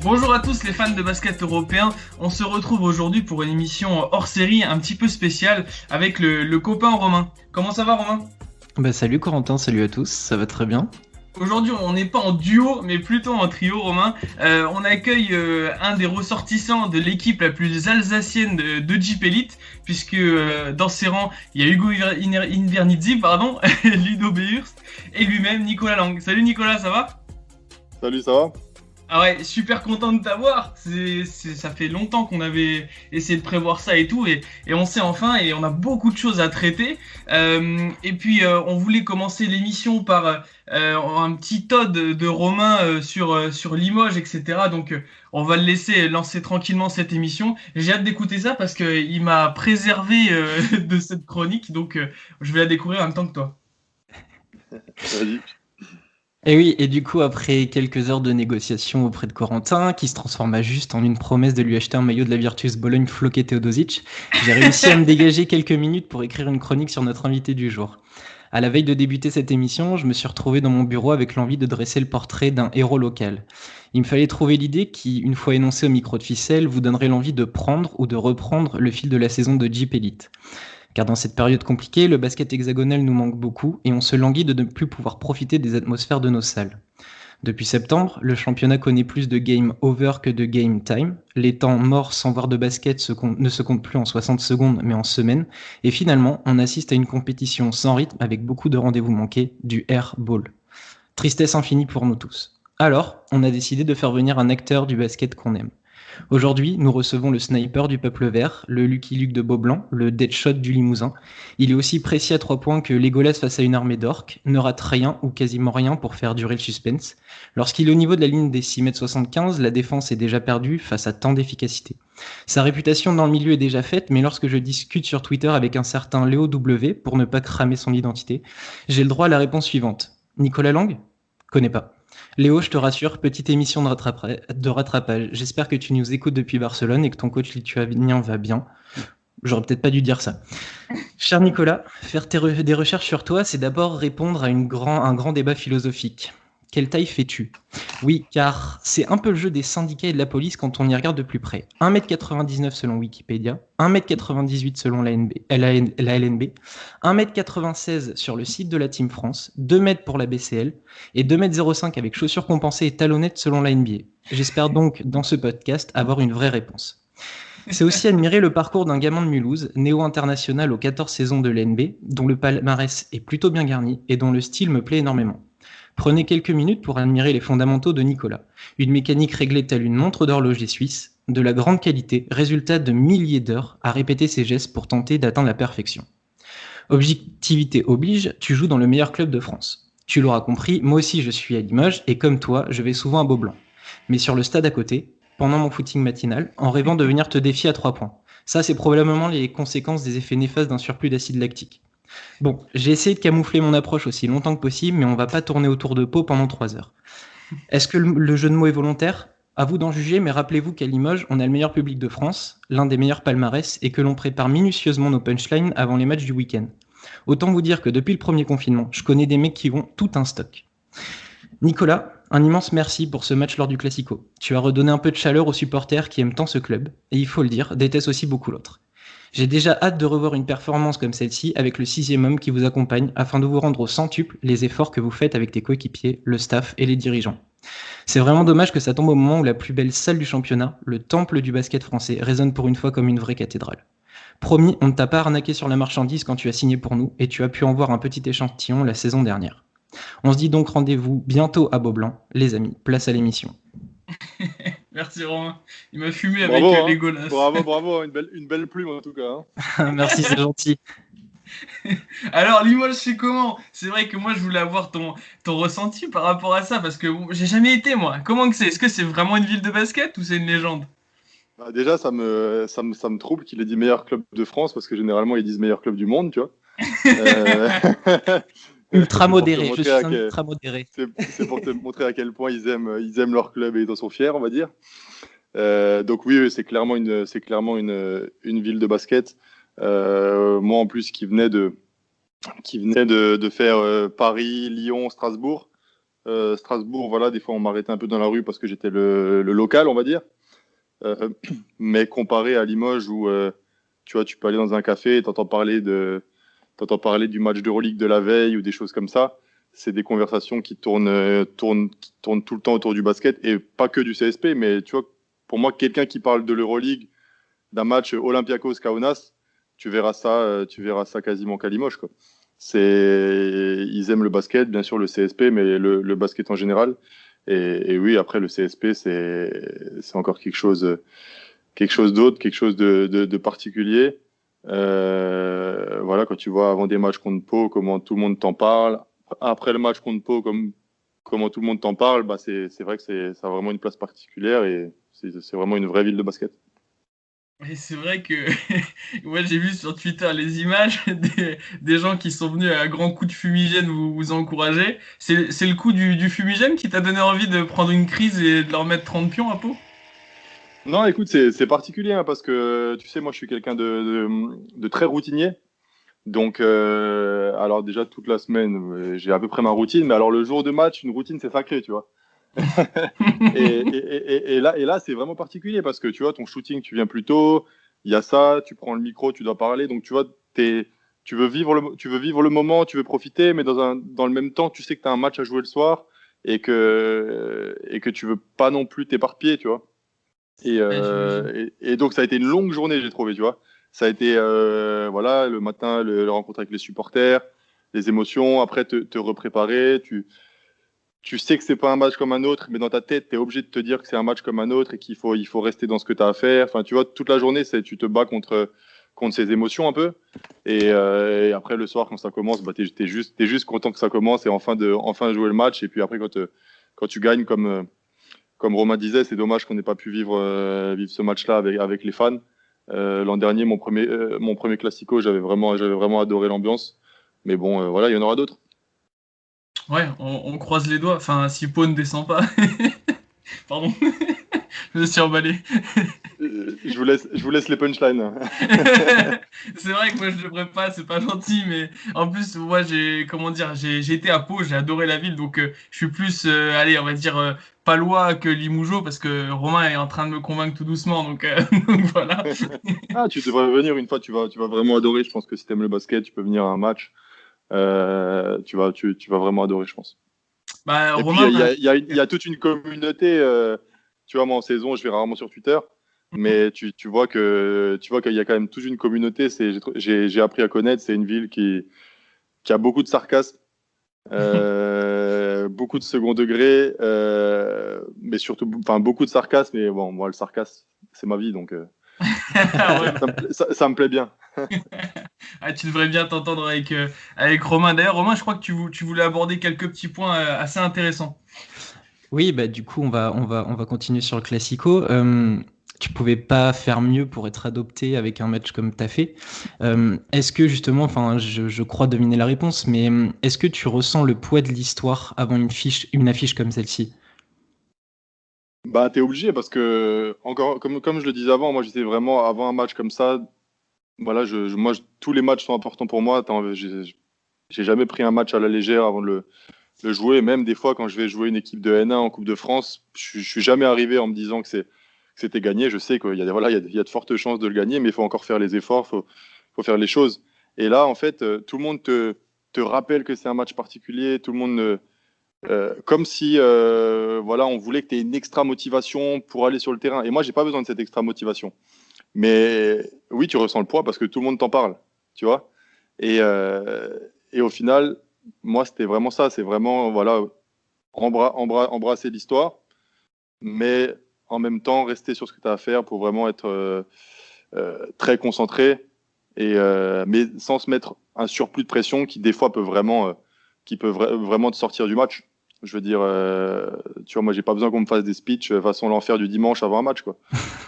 Bonjour à tous les fans de basket européen, on se retrouve aujourd'hui pour une émission hors série un petit peu spéciale avec le copain Romain. Comment ça va Romain? Salut Corentin, salut à tous, ça va très bien. Aujourd'hui on n'est pas en duo mais plutôt en trio Romain. On accueille un des ressortissants de l'équipe la plus alsacienne de Jeep Elite puisque dans ses rangs il y a Hugo Invernizzi, pardon, Ludo Beurst et lui-même Nicolas Lang. Salut Nicolas, ça va? Salut, ça va? Ah ouais, super content de t'avoir. Ça fait longtemps qu'on avait essayé de prévoir ça et tout, et on sait enfin, et on a beaucoup de choses à traiter. Et puis, on voulait commencer l'émission par un petit ode de Romain sur Limoges, etc. Donc, on va le laisser lancer tranquillement cette émission. J'ai hâte d'écouter ça parce que il m'a préservé de cette chronique, donc je vais la découvrir en même temps que toi. Vas-y. Et oui, et du coup, après quelques heures de négociations auprès de Corentin, qui se transforma juste en une promesse de lui acheter un maillot de la Virtus Bologne floqué Teodosic, j'ai réussi à me dégager quelques minutes pour écrire une chronique sur notre invité du jour. À la veille de débuter cette émission, je me suis retrouvé dans mon bureau avec l'envie de dresser le portrait d'un héros local. Il me fallait trouver l'idée qui, une fois énoncée au micro de ficelle, vous donnerait l'envie de prendre ou de reprendre le fil de la saison de Jeep Elite. Car dans cette période compliquée, le basket hexagonal nous manque beaucoup et on se languit de ne plus pouvoir profiter des atmosphères de nos salles. Depuis septembre, le championnat connaît plus de game over que de game time. Les temps morts sans voir de basket ne se comptent plus en 60 secondes mais en semaines. Et finalement, on assiste à une compétition sans rythme avec beaucoup de rendez-vous manqués, du air ball. Tristesse infinie pour nous tous. Alors, on a décidé de faire venir un acteur du basket qu'on aime. Aujourd'hui, nous recevons le sniper du peuple vert, le Lucky Luke de Beaublanc, le Deadshot du Limousin. Il est aussi précis à 3 points que Legolas face à une armée d'orques, ne rate rien ou quasiment rien pour faire durer le suspense. Lorsqu'il est au niveau de la ligne des 6,75 m, la défense est déjà perdue face à tant d'efficacité. Sa réputation dans le milieu est déjà faite, mais lorsque je discute sur Twitter avec un certain Léo W, pour ne pas cramer son identité, j'ai le droit à la réponse suivante. Nicolas Lang? Connais pas. Léo, je te rassure, petite émission de rattrapage. J'espère que tu nous écoutes depuis Barcelone et que ton coach lituanien va bien. J'aurais peut-être pas dû dire ça. Cher Nicolas, faire des recherches sur toi, c'est d'abord répondre à un grand débat philosophique. Quelle taille fais-tu? Oui, car c'est un peu le jeu des syndicats et de la police quand on y regarde de plus près. 1,99 m selon Wikipédia, 1,98 m selon la LNB, 1,96 m sur le site de la Team France, 2 m pour la BCL et 2,05 m avec chaussures compensées et talonnettes selon la NBA. J'espère donc, dans ce podcast, avoir une vraie réponse. C'est aussi admirer le parcours d'un gamin de Mulhouse, néo-international aux 14 saisons de l'NB, dont le palmarès est plutôt bien garni et dont le style me plaît énormément. Prenez quelques minutes pour admirer les fondamentaux de Nicolas. Une mécanique réglée telle une montre d'horloger suisse, de la grande qualité, résultat de milliers d'heures à répéter ses gestes pour tenter d'atteindre la perfection. Objectivité oblige, tu joues dans le meilleur club de France. Tu l'auras compris, moi aussi je suis à Limoges et comme toi, je vais souvent à Beaublanc. Mais sur le stade à côté, pendant mon footing matinal, en rêvant de venir te défier à 3 points. Ça, c'est probablement les conséquences des effets néfastes d'un surplus d'acide lactique. Bon, j'ai essayé de camoufler mon approche aussi longtemps que possible, mais on va pas tourner autour de peau pendant 3 heures. Est-ce que le jeu de mots est volontaire? À vous d'en juger, mais rappelez-vous qu'à Limoges, on a le meilleur public de France, l'un des meilleurs palmarès, et que l'on prépare minutieusement nos punchlines avant les matchs du week-end. Autant vous dire que depuis le premier confinement, je connais des mecs qui ont tout un stock. Nicolas, un immense merci pour ce match lors du Classico. Tu as redonné un peu de chaleur aux supporters qui aiment tant ce club, et il faut le dire, détestent aussi beaucoup l'autre. J'ai déjà hâte de revoir une performance comme celle-ci avec le 6e homme qui vous accompagne afin de vous rendre au centuple les efforts que vous faites avec tes coéquipiers, le staff et les dirigeants. C'est vraiment dommage que ça tombe au moment où la plus belle salle du championnat, le temple du basket français, résonne pour une fois comme une vraie cathédrale. Promis, on ne t'a pas arnaqué sur la marchandise quand tu as signé pour nous et tu as pu en voir un petit échantillon la saison dernière. On se dit donc rendez-vous bientôt à Beaublanc. Les amis, place à l'émission. Merci Romain. Il m'a fumé Bravo, avec hein. Legolas. Bravo, une belle plume en tout cas. Hein. Merci, c'est gentil. Alors Limoges, c'est comment? C'est vrai que moi je voulais avoir ton ressenti par rapport à ça parce que j'ai jamais été moi. Comment que c'est? Est-ce que c'est vraiment une ville de basket ou c'est une légende? Bah, déjà, ça me trouble qu'il ait dit meilleur club de France parce que généralement ils disent meilleur club du monde, tu vois. Ultra C'est pour te modéré, je montrer suis à un quel- ultra modéré. c'est pour te montrer à quel point ils aiment leur club et ils en sont fiers, on va dire. Donc oui, c'est clairement une ville de basket. Moi en plus qui venais de faire Paris, Lyon, Strasbourg. Strasbourg, voilà, des fois on m'arrêtait un peu dans la rue parce que j'étais le local, on va dire. Mais comparé à Limoges où tu vois, tu peux aller dans un café et t'entends parler du match d'Euroleague de la veille ou des choses comme ça. C'est des conversations qui tournent tout le temps autour du basket et pas que du CSP, mais tu vois, pour moi, quelqu'un qui parle de l'Euroleague, d'un match Olympiakos-Kaunas, tu verras ça quasiment qu'à Limoges, quoi. Ils aiment le basket, bien sûr le CSP, mais le basket en général. Et oui, après le CSP, c'est encore quelque chose d'autre, quelque chose de particulier. Voilà, quand tu vois avant des matchs contre Pau, comment tout le monde t'en parle. Après le match contre Pau, comment tout le monde t'en parle, bah c'est vrai que ça a vraiment une place particulière et c'est vraiment une vraie ville de basket. Et c'est vrai que moi j'ai vu sur Twitter les images des gens qui sont venus à grands coups de fumigène vous encourager. C'est le coup du fumigène qui t'a donné envie de prendre une crise et de leur mettre 30 pions à Pau? Non, écoute, c'est particulier hein, parce que tu sais, moi je suis quelqu'un de très routinier. Donc, alors déjà toute la semaine, j'ai à peu près ma routine, mais alors le jour de match, une routine c'est sacré, tu vois. Et là, c'est vraiment particulier parce que tu vois, ton shooting, tu viens plus tôt, il y a ça, tu prends le micro, tu dois parler, donc tu vois, tu veux vivre le moment, tu veux profiter, mais dans le même temps, tu sais que tu as un match à jouer le soir et que tu veux pas non plus t'éparpiller, tu vois. Ouais, j'imagine. Et donc, ça a été une longue journée, j'ai trouvé, tu vois. Ça a été, voilà, le matin, le rencontre avec les supporters, les émotions, après te repréparer, tu sais que c'est pas un match comme un autre, mais dans ta tête, tu es obligé de te dire que c'est un match comme un autre et il faut rester dans ce que tu as à faire. Enfin, tu vois, toute la journée, tu te bats contre ces émotions un peu. Et après, le soir, quand ça commence, bah, t'es juste content que ça commence et enfin jouer le match. Et puis après, quand tu gagnes, comme Romain disait, c'est dommage qu'on n'ait pas pu vivre ce match-là avec les fans. L'an dernier, mon premier Classico, j'avais vraiment adoré l'ambiance. Mais bon, voilà, il y en aura d'autres. Ouais, on croise les doigts. Enfin, si Pau ne descend pas. Pardon, je me suis emballé. Je vous laisse les punchlines. C'est vrai que moi je devrais pas, c'est pas gentil, mais en plus moi comment dire, j'ai été à Pau, j'ai adoré la ville, donc je suis plus, allez, on va dire palois que Limougeot parce que Romain est en train de me convaincre tout doucement, donc, donc voilà. Ah, tu devrais venir une fois, tu vas vraiment adorer. Je pense que si tu aimes le basket, tu peux venir à un match. Tu vas vraiment adorer, je pense. Bah Et puis, Romain, il y a toute une communauté. Tu vois, moi, en saison, je vais rarement sur Twitter. Mais tu vois qu'il y a quand même toute une communauté. J'ai appris à connaître. C'est une ville qui a beaucoup de sarcasme, beaucoup de second degré, mais surtout, enfin, beaucoup de sarcasme. Et bon, moi, le sarcasme, c'est ma vie, donc ah ouais, ça me plaît bien. ah, tu devrais bien t'entendre avec Romain. D'ailleurs, Romain, je crois que tu voulais aborder quelques petits points assez intéressants. Oui, bah du coup, on va continuer sur le Classico. Tu pouvais pas faire mieux pour être adopté avec un match comme t'as fait. Est-ce que justement, enfin, je crois deviner la réponse, mais est-ce que tu ressens le poids de l'histoire avant une affiche comme celle-ci? Bah, t'es obligé parce que, encore, comme je le disais avant, moi, j'étais vraiment, avant un match comme ça, voilà, tous les matchs sont importants pour moi. J'ai jamais pris un match à la légère avant de le jouer. Même des fois, quand je vais jouer une équipe de N1 en Coupe de France, je suis jamais arrivé en me disant que c'était gagné. Je sais qu'il y a, voilà, il y a de fortes chances de le gagner, mais il faut encore faire les efforts, faut faire les choses. Et là, en fait, tout le monde te rappelle que c'est un match particulier. Tout le monde, comme si, voilà, on voulait que tu aies une extra motivation pour aller sur le terrain. Et moi, j'ai pas besoin de cette extra motivation. Mais oui, tu ressens le poids parce que tout le monde t'en parle, tu vois. Et au final, moi, c'était vraiment ça. C'est vraiment, voilà, embrasser l'histoire, mais en même temps, rester sur ce que tu as à faire pour vraiment être très concentré, mais sans se mettre un surplus de pression qui, des fois, vraiment te sortir du match. Je veux dire, tu vois, moi, j'ai pas besoin qu'on me fasse des speeches façon l'enfer du dimanche avant un match, quoi.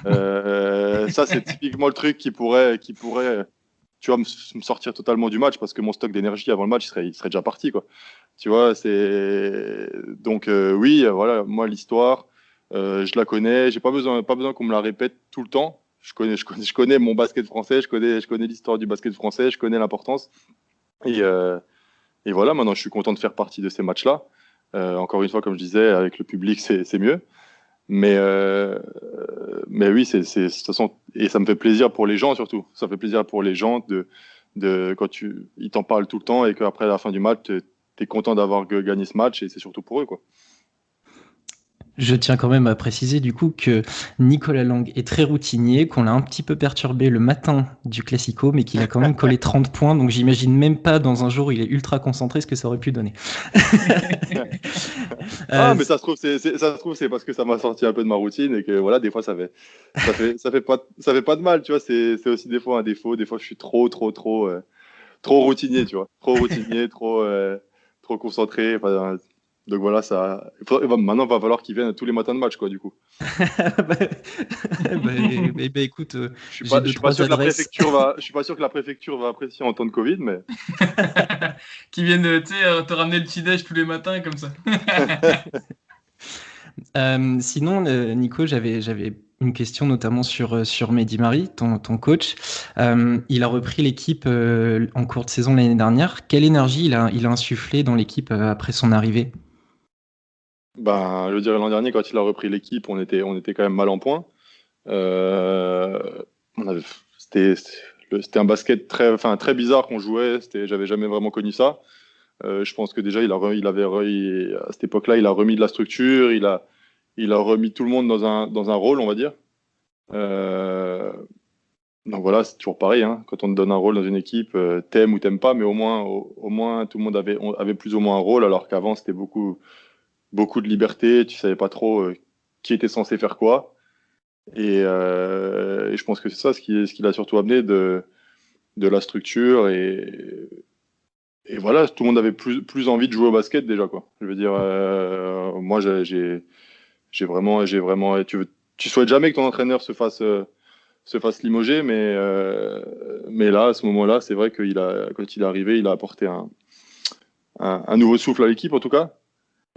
Ça, c'est typiquement le truc qui pourrait tu vois, me sortir totalement du match parce que mon stock d'énergie avant le match, il serait déjà parti, quoi. Tu vois, c'est donc oui, voilà, moi l'histoire, je la connais, j'ai pas besoin qu'on me la répète tout le temps. Je connais mon basket français, je connais l'histoire du basket français, je connais l'importance. Et, euh, et voilà, maintenant je suis content de faire partie de ces matchs-là. Encore une fois, comme je disais, avec le public, c'est mieux. Mais oui, c'est de toute façon, et ça me fait plaisir pour les gens surtout. Ça me fait plaisir pour les gens quand ils t'en parlent tout le temps et qu'après la fin du match, t'es content d'avoir gagné ce match et c'est surtout pour eux, quoi. Je tiens quand même à préciser du coup que Nicolas Lang est très routinier, qu'on l'a un petit peu perturbé le matin du Classico, mais qu'il a quand même collé 30 points, donc j'imagine même pas dans un jour où il est ultra concentré ce que ça aurait pu donner. Mais ça se trouve, c'est parce que ça m'a sorti un peu de ma routine et que voilà, des fois ça fait pas de mal, tu vois. C'est aussi des fois un défaut. Des fois, je suis trop routinier, tu vois. Trop routinier, trop concentré. Enfin, donc voilà, maintenant, il va falloir qu'ils viennent tous les matins de match, quoi, du coup. Écoute, Je j'ai deux, suis pas trois sûr que adresses. je suis pas sûr que la préfecture va apprécier en temps de Covid, mais. Qui viennent te ramener le petit-déj tous les matins comme ça. Sinon, Nico, j'avais une question notamment sur Mehdi Mari, ton coach. Il a repris l'équipe en cours de saison l'année dernière. Quelle énergie il a insufflé dans l'équipe après son arrivée? Ben, je veux dire, l'an dernier, quand il a repris l'équipe, on était quand même mal en point. Euh, on avait- c'était, c'était un basket très bizarre qu'on jouait. J'avais jamais vraiment connu ça. Je pense que déjà, à cette époque-là, il a remis de la structure, il a remis tout le monde dans un rôle, on va dire. Euh, donc voilà, c'est toujours pareil, hein. Quand on te donne un rôle dans une équipe, t'aimes ou t'aimes pas, mais au moins, tout le monde avait plus ou moins un rôle, alors qu'avant, c'était beaucoup de liberté. Tu savais pas trop qui était censé faire quoi. Et je pense que c'est ça ce qui l'a surtout amené de la structure et voilà, tout le monde avait plus envie de jouer au basket déjà, quoi. Je veux dire, moi j'ai vraiment tu souhaites jamais que ton entraîneur se fasse limoger, mais là à ce moment-là, c'est vrai quand il est arrivé, il a apporté un nouveau souffle à l'équipe en tout cas,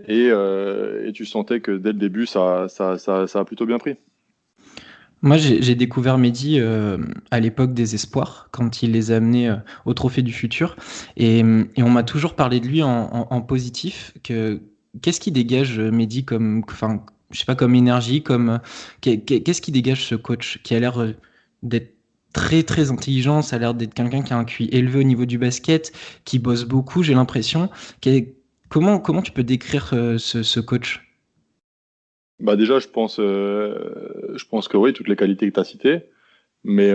et tu sentais que dès le début ça a plutôt bien pris. Moi, j'ai découvert Mehdi à l'époque des Espoirs, quand il les a amenés au Trophée du Futur. Et on m'a toujours parlé de lui en positif. Qu'est-ce qui dégage Mehdi enfin, je sais pas, comme énergie, qu'est-ce qui dégage ce coach qui a l'air d'être très très intelligent, ça a l'air d'être quelqu'un qui a un QI élevé au niveau du basket, qui bosse beaucoup, j'ai l'impression. Comment tu peux décrire ce coach? Bah déjà, je pense que oui, toutes les qualités que tu as citées. Mais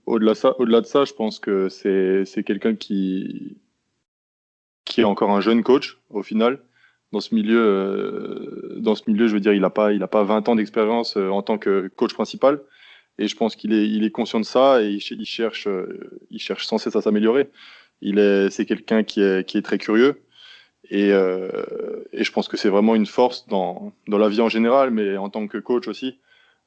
au-delà de ça, je pense que c'est quelqu'un qui est encore un jeune coach au final. Dans ce milieu, je veux dire, il a pas 20 ans d'expérience en tant que coach principal. Et je pense il est conscient de ça et il cherche sans cesse à s'améliorer. C'est quelqu'un qui est très curieux. Et je pense que c'est vraiment une force dans la vie en général, mais en tant que coach aussi.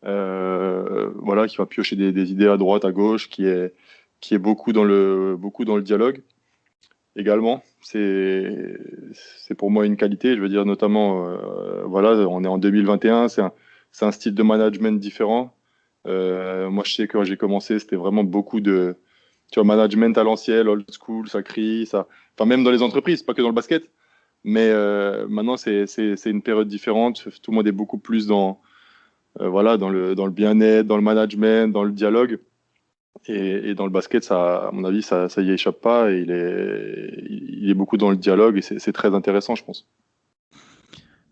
Voilà, qui va piocher des idées à droite, à gauche, qui est beaucoup dans le dialogue également. C'est pour moi une qualité. Je veux dire notamment, voilà, on est en 2021, c'est un style de management différent. Moi, je sais que quand j'ai commencé, c'était vraiment beaucoup de, tu vois, management à l'ancienne, old school, ça crie, ça. Enfin, même dans les entreprises, pas que dans le basket. Mais maintenant, c'est une période différente. Tout le monde est beaucoup plus voilà, dans le bien-être, dans le management, dans le dialogue. Et dans le basket, ça, à mon avis, ça y échappe pas. Et il est beaucoup dans le dialogue et c'est très intéressant, je pense.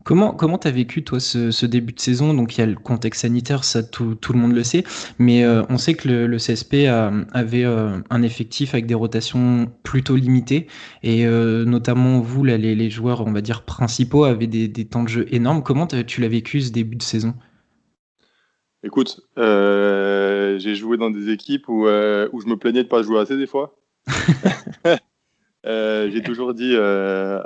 Comment t'as vécu toi ce début de saison? Donc il y a le contexte sanitaire, ça tout le monde le sait, mais on sait que le CSP avait un effectif avec des rotations plutôt limitées et notamment vous là, les joueurs on va dire principaux avaient des temps de jeu énormes. Comment tu l'as vécu ce début de saison? Écoute, j'ai joué dans des équipes où je me plaignais de pas jouer assez des fois. J'ai toujours dit, et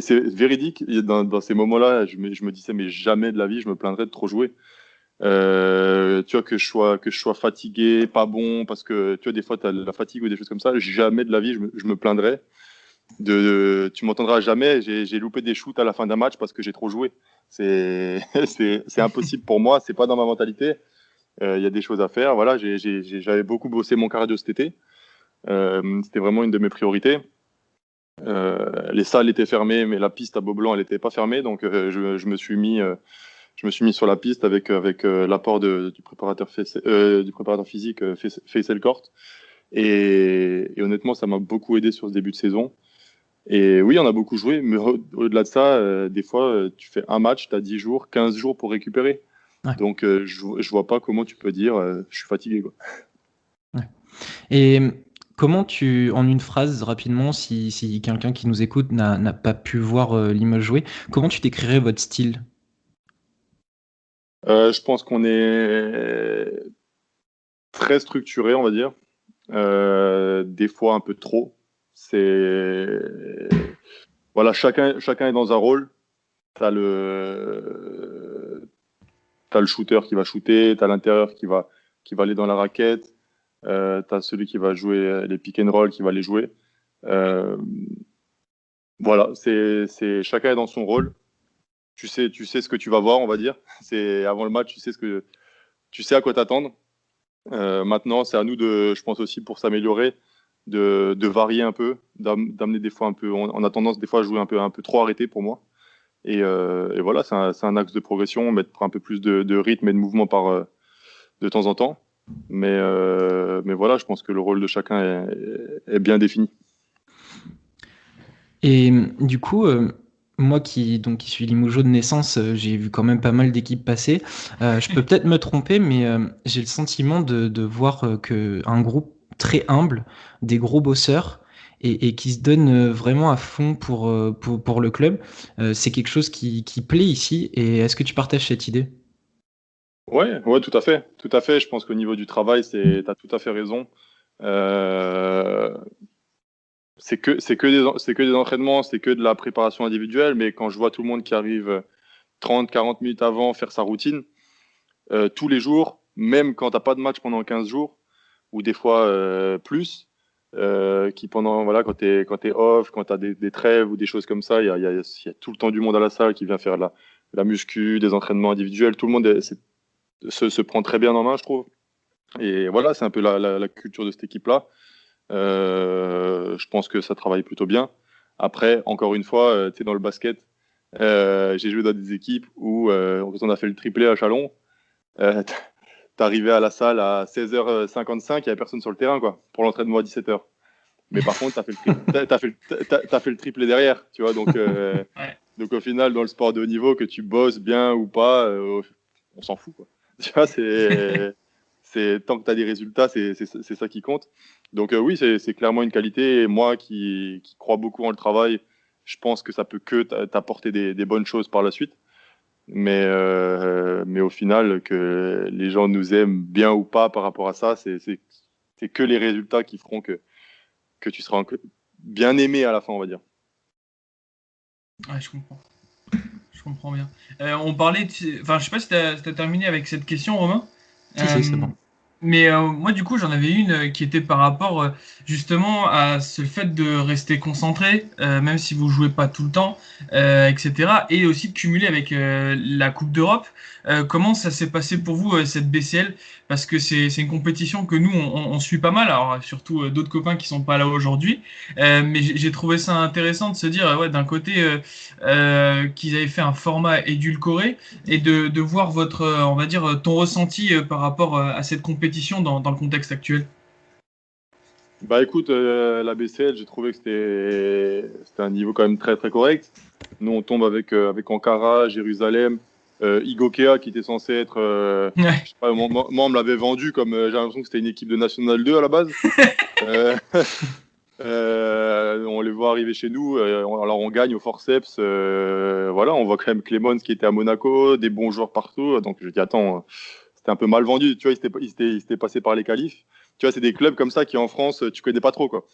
c'est véridique, dans ces moments-là, je me disais, mais jamais de la vie, je me plaindrais de trop jouer. Tu vois, que je sois fatigué, pas bon, parce que tu vois, des fois, tu as de la fatigue ou des choses comme ça, jamais de la vie, je me plaindrais. Tu m'entendras jamais, j'ai loupé des shoots à la fin d'un match parce que j'ai trop joué. C'est impossible pour moi, c'est pas dans ma mentalité. Il y a des choses à faire. Voilà, j'avais beaucoup bossé mon cardio cet été. C'était vraiment une de mes priorités. Les salles étaient fermées, mais la piste à Beaublanc, elle n'était pas fermée. Donc, je me suis mis sur la piste avec l'apport du préparateur physique Faisal Court. Et honnêtement, ça m'a beaucoup aidé sur ce début de saison. Et oui, on a beaucoup joué, mais au-delà de ça, des fois, tu fais un match, tu as 10 jours, 15 jours pour récupérer. Ouais. Donc, je vois pas comment tu peux dire je suis fatigué, quoi. Ouais. Et comment en une phrase, rapidement, si quelqu'un qui nous écoute n'a pas pu voir Limoges jouer, comment tu décrirais votre style ? Je pense qu'on est très structuré, on va dire. Des fois un peu trop. Voilà, chacun est dans un rôle. T'as le shooter qui va shooter, t'as l'intérieur qui va aller dans la raquette, t'as celui qui va jouer les pick and roll qui va les jouer. Voilà, chacun est dans son rôle. Tu sais ce que tu vas voir, on va dire. C'est avant le match, tu sais à quoi t'attendre. Maintenant, c'est à nous je pense aussi pour s'améliorer, de varier un peu, d'amener des fois un peu. On a tendance des fois à jouer un peu trop arrêté pour moi. Et voilà, c'est un axe de progression, mettre un peu plus de rythme et de mouvement de temps en temps. Mais voilà, je pense que le rôle de chacun est bien défini. Et du coup, moi qui suis Limougeot de naissance, j'ai vu quand même pas mal d'équipes passer. Je peux peut-être me tromper, mais j'ai le sentiment de voir un groupe très humble, des gros bosseurs, et qui se donnent vraiment à fond pour le club. C'est quelque chose qui plaît ici. Et est-ce que tu partages cette idée ? Ouais, tout à fait. Tout à fait. Je pense qu'au niveau du travail, tu as tout à fait raison. C'est que des entraînements, c'est que de la préparation individuelle, mais quand je vois tout le monde qui arrive 30-40 minutes avant faire sa routine, tous les jours, même quand tu n'as pas de match pendant 15 jours, ou des fois plus, qui voilà, quand tu es off, quand tu as des trêves ou des choses comme ça, il y a tout le temps du monde à la salle qui vient faire la muscu, des entraînements individuels, tout le monde se prend très bien en main, je trouve. Et voilà, c'est un peu la culture de cette équipe-là. Je pense que ça travaille plutôt bien. Après, encore une fois, tu sais, dans le basket, j'ai joué dans des équipes où on a fait le triplé à Chalon. T'arrivais à la salle à 16h55, il n'y avait personne sur le terrain, quoi, pour l'entraînement à 17h. Mais par contre, t'as fait le triplé derrière, tu vois. Donc, Ouais. donc au final, dans le sport de haut niveau, que tu bosses bien ou pas, on s'en fout, quoi. Tu vois, tant que tu as des résultats, c'est ça qui compte. Donc oui, c'est clairement une qualité. Et moi qui crois beaucoup en le travail, je pense que ça peut que t'apporter des bonnes choses par la suite. Mais au final, que les gens nous aiment bien ou pas par rapport à ça, c'est que les résultats qui feront que tu seras bien aimé à la fin, on va dire. Ouais, je comprends. Je comprends bien. On parlait, enfin, je sais pas si t'as terminé avec cette question, Romain. Si, c'est bon. Mais moi, du coup, j'en avais une qui était par rapport justement à ce fait de rester concentré, même si vous jouez pas tout le temps, etc. Et aussi de cumuler avec la Coupe d'Europe. Comment ça s'est passé pour vous, cette BCL? Parce que c'est une compétition que nous, on suit pas mal, alors surtout d'autres copains qui sont pas là aujourd'hui. Mais j'ai trouvé ça intéressant de se dire, ouais, d'un côté, qu'ils avaient fait un format édulcoré, et de voir on va dire, ton ressenti par rapport à cette compétition dans le contexte actuel. Bah écoute, la BCL, j'ai trouvé que c'était un niveau quand même très très correct. Nous, on tombe avec Ankara, Jérusalem, Igokea qui était censé être, Ouais. je sais pas, moi on me l'avait vendu comme j'ai l'impression que c'était une équipe de National 2 à la base. On les voit arriver chez nous, alors on gagne au forceps. Voilà, on voit quand même Clemons qui était à Monaco, des bons joueurs partout. Donc je dis attends, c'était un peu mal vendu. Tu vois, il s'était passé par les qualifs. Tu vois, c'est des clubs comme ça qui en France tu connais pas trop, quoi.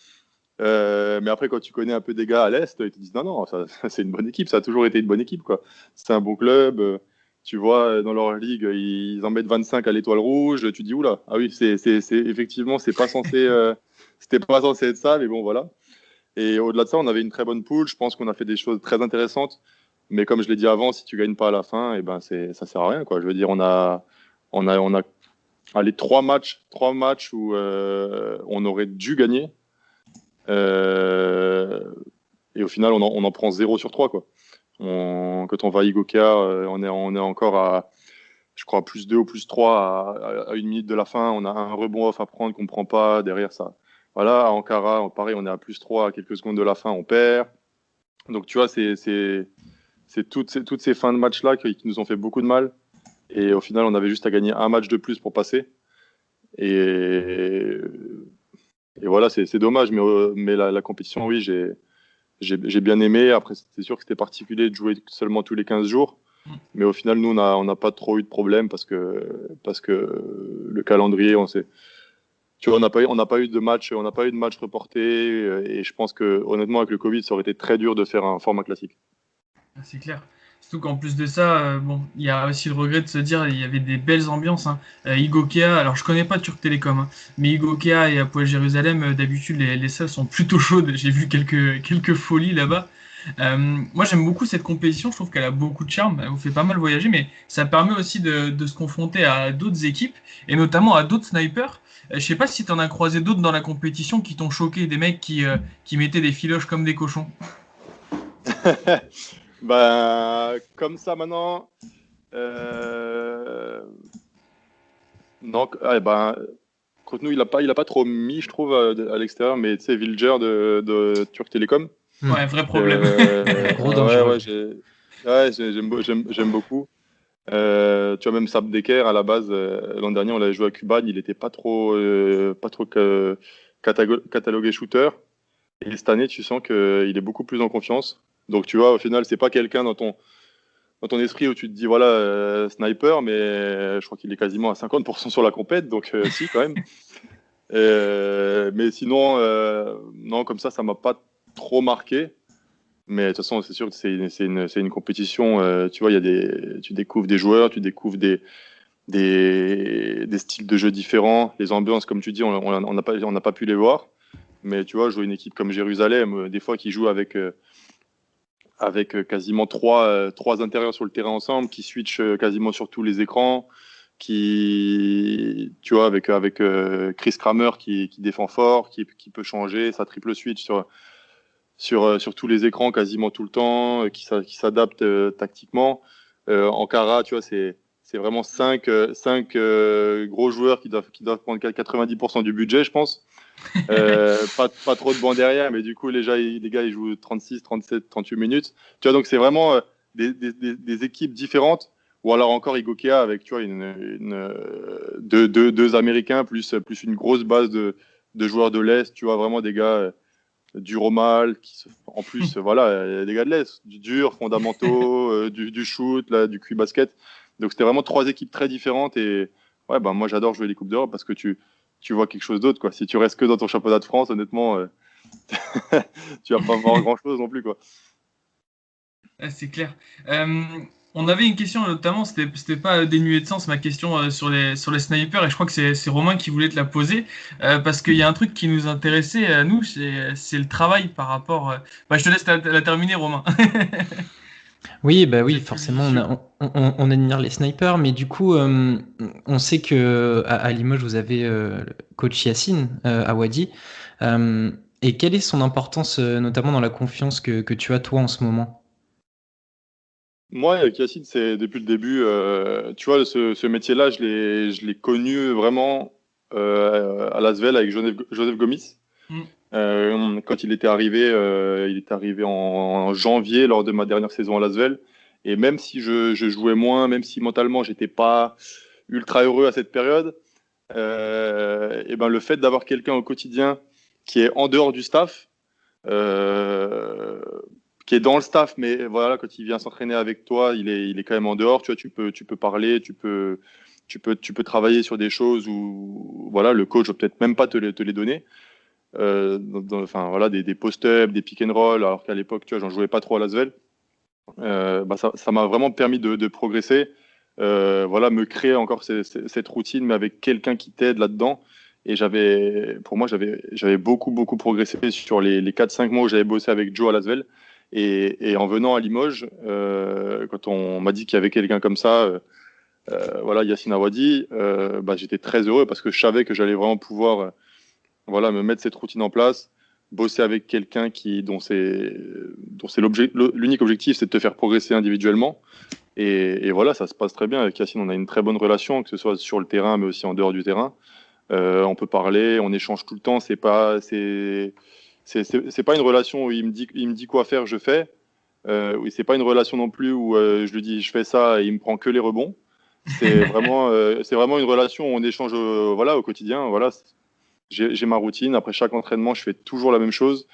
Mais après, quand tu connais un peu des gars à l'Est, ils te disent non, ça, c'est une bonne équipe, ça a toujours été une bonne équipe, quoi. C'est un bon club. Tu vois, dans leur ligue, ils en mettent 25 à l'Étoile Rouge. Tu dis oula, ah oui, effectivement, c'était pas censé être ça, mais bon, voilà. Et au-delà de ça, on avait une très bonne poule. Je pense qu'on a fait des choses très intéressantes. Mais comme je l'ai dit avant, si tu gagnes pas à la fin, ça sert à rien, quoi. Je veux dire, on a allez, trois matchs où on aurait dû gagner. Et au final, on en prend 0 sur 3, quoi. Quand on va à Igoka, on est encore à, je crois, plus 2 ou plus 3 à 1 minute de la fin. On a un rebond off à prendre qu'on ne prend pas derrière ça. Voilà, à Ankara, pareil, on est à plus 3 à quelques secondes de la fin, on perd. Donc, tu vois, c'est toutes ces fins de match-là qui nous ont fait beaucoup de mal. Et au final, on avait juste à gagner un match de plus pour passer. Et voilà, c'est dommage. Mais la compétition, oui, j'ai bien aimé. Après, c'est sûr que c'était particulier de jouer seulement tous les 15 jours. Mais au final, nous, on n'a pas trop eu de problème parce que le calendrier, tu vois, on n'a pas eu de match reporté. Et je pense que, honnêtement, avec le Covid, ça aurait été très dur de faire un format classique. C'est clair. Surtout qu'en plus de ça, bon, il y a aussi le regret de se dire il y avait des belles ambiances. Hein. Igokea, alors je connais pas Turk Télécom, hein, mais Igokea et Apoel Jérusalem, d'habitude les salles sont plutôt chaudes. J'ai vu quelques folies là-bas. Moi j'aime beaucoup cette compétition, je trouve qu'elle a beaucoup de charme, elle vous fait pas mal voyager, mais ça permet aussi de se confronter à d'autres équipes, et notamment à d'autres snipers. Je sais pas si tu en as croisé d'autres dans la compétition qui t'ont choqué, des mecs qui mettaient des filoches comme des cochons. Ben, comme ça maintenant, non, contre nous, il a pas trop mis, je trouve, à l'extérieur, mais tu sais, Vilger de Turk Télécom. Ouais, vrai problème. Gros dangereux. J'aime beaucoup. Tu vois, même Sab Decker, à la base, l'an dernier, on l'avait joué à Cuban, il n'était pas trop catalogué shooter. Et cette année, tu sens qu'il est beaucoup plus en confiance. Donc, tu vois, au final, c'est pas quelqu'un dans ton esprit où tu te dis, voilà, sniper, mais je crois qu'il est quasiment à 50% sur la compète, donc si, quand même. Mais sinon, non, comme ça m'a pas trop marqué. Mais de toute façon, c'est sûr que c'est une compétition. Tu vois, tu découvres des joueurs, tu découvres des styles de jeu différents. Les ambiances, comme tu dis, on n'a pas pu les voir. Mais tu vois, jouer une équipe comme Jérusalem, des fois qui joue avec quasiment trois intérieurs sur le terrain ensemble, qui switchent quasiment sur tous les écrans, tu vois, avec Chris Kramer qui défend fort, qui peut changer, sa triple switch sur tous les écrans quasiment tout le temps, qui s'adapte tactiquement. Ankara, tu vois, c'est vraiment 5 gros joueurs qui doivent prendre 90% du budget, je pense. Pas trop de bancs derrière, mais du coup, les gars, ils jouent 36, 37, 38 minutes. Tu vois, donc c'est vraiment des équipes différentes. Ou alors encore Igokea avec, tu vois, deux Américains plus une grosse base de joueurs de l'Est. Tu vois, vraiment des gars du Romal, en plus, voilà, des gars de l'Est, du dur, fondamentaux, du shoot, là, du QI basket. Donc c'était vraiment 3 équipes très différentes. Et ouais, ben, moi, j'adore jouer les Coupes d'Europe parce que tu vois quelque chose d'autre, quoi. Si tu restes que dans ton championnat de France, honnêtement, tu vas pas voir grand-chose non plus, quoi. C'est clair. On avait une question notamment, c'était pas dénué de sens ma question sur les snipers, et je crois que c'est Romain qui voulait te la poser, parce qu'il y a un truc qui nous intéressait à nous, c'est le travail par rapport. Je te laisse la terminer, Romain. Oui, bah oui, forcément, on admire les snipers, mais du coup, on sait que à Limoges, vous avez coach Yacine Awadi. Et quelle est son importance, notamment dans la confiance que tu as toi en ce moment? Moi, avec Yacine, c'est depuis le début. Tu vois, ce métier-là, je l'ai connu vraiment à Lasvel avec Joseph Gomis. Quand il était arrivé en janvier lors de ma dernière saison à Lasvel. Et même si je jouais moins, même si mentalement j'étais pas ultra heureux à cette période, et ben le fait d'avoir quelqu'un au quotidien qui est en dehors du staff, qui est dans le staff, mais voilà, quand il vient s'entraîner avec toi, il est quand même en dehors. Tu vois, tu peux parler, tu peux travailler sur des choses où voilà, le coach va peut-être même pas te les donner. Enfin voilà, des post-up, des pick and roll, alors qu'à l'époque, tu vois, j'en jouais pas trop à Lasvel. Ça m'a vraiment permis de progresser. Voilà, me créer encore cette routine, mais avec quelqu'un qui t'aide là-dedans. Et pour moi, j'avais beaucoup progressé sur les 4-5 mois où j'avais bossé avec Joe à Lasvel. Et en venant à Limoges, quand on m'a dit qu'il y avait quelqu'un comme ça, voilà, Yacine Awadi, j'étais très heureux parce que je savais que j'allais vraiment pouvoir voilà, me mettre cette routine en place. bosser avec quelqu'un dont c'est l'unique objectif, c'est de te faire progresser individuellement. Et voilà, ça se passe très bien. Avec Yacine, on a une très bonne relation, que ce soit sur le terrain, mais aussi en dehors du terrain. On peut parler, on échange tout le temps. C'est pas une relation où il me dit quoi faire, je fais. Oui, c'est pas une relation non plus où je lui dis je fais ça et il me prend que les rebonds. C'est vraiment une relation où on échange voilà, au quotidien. Voilà, j'ai ma routine. Après chaque entraînement, je fais toujours la même chose.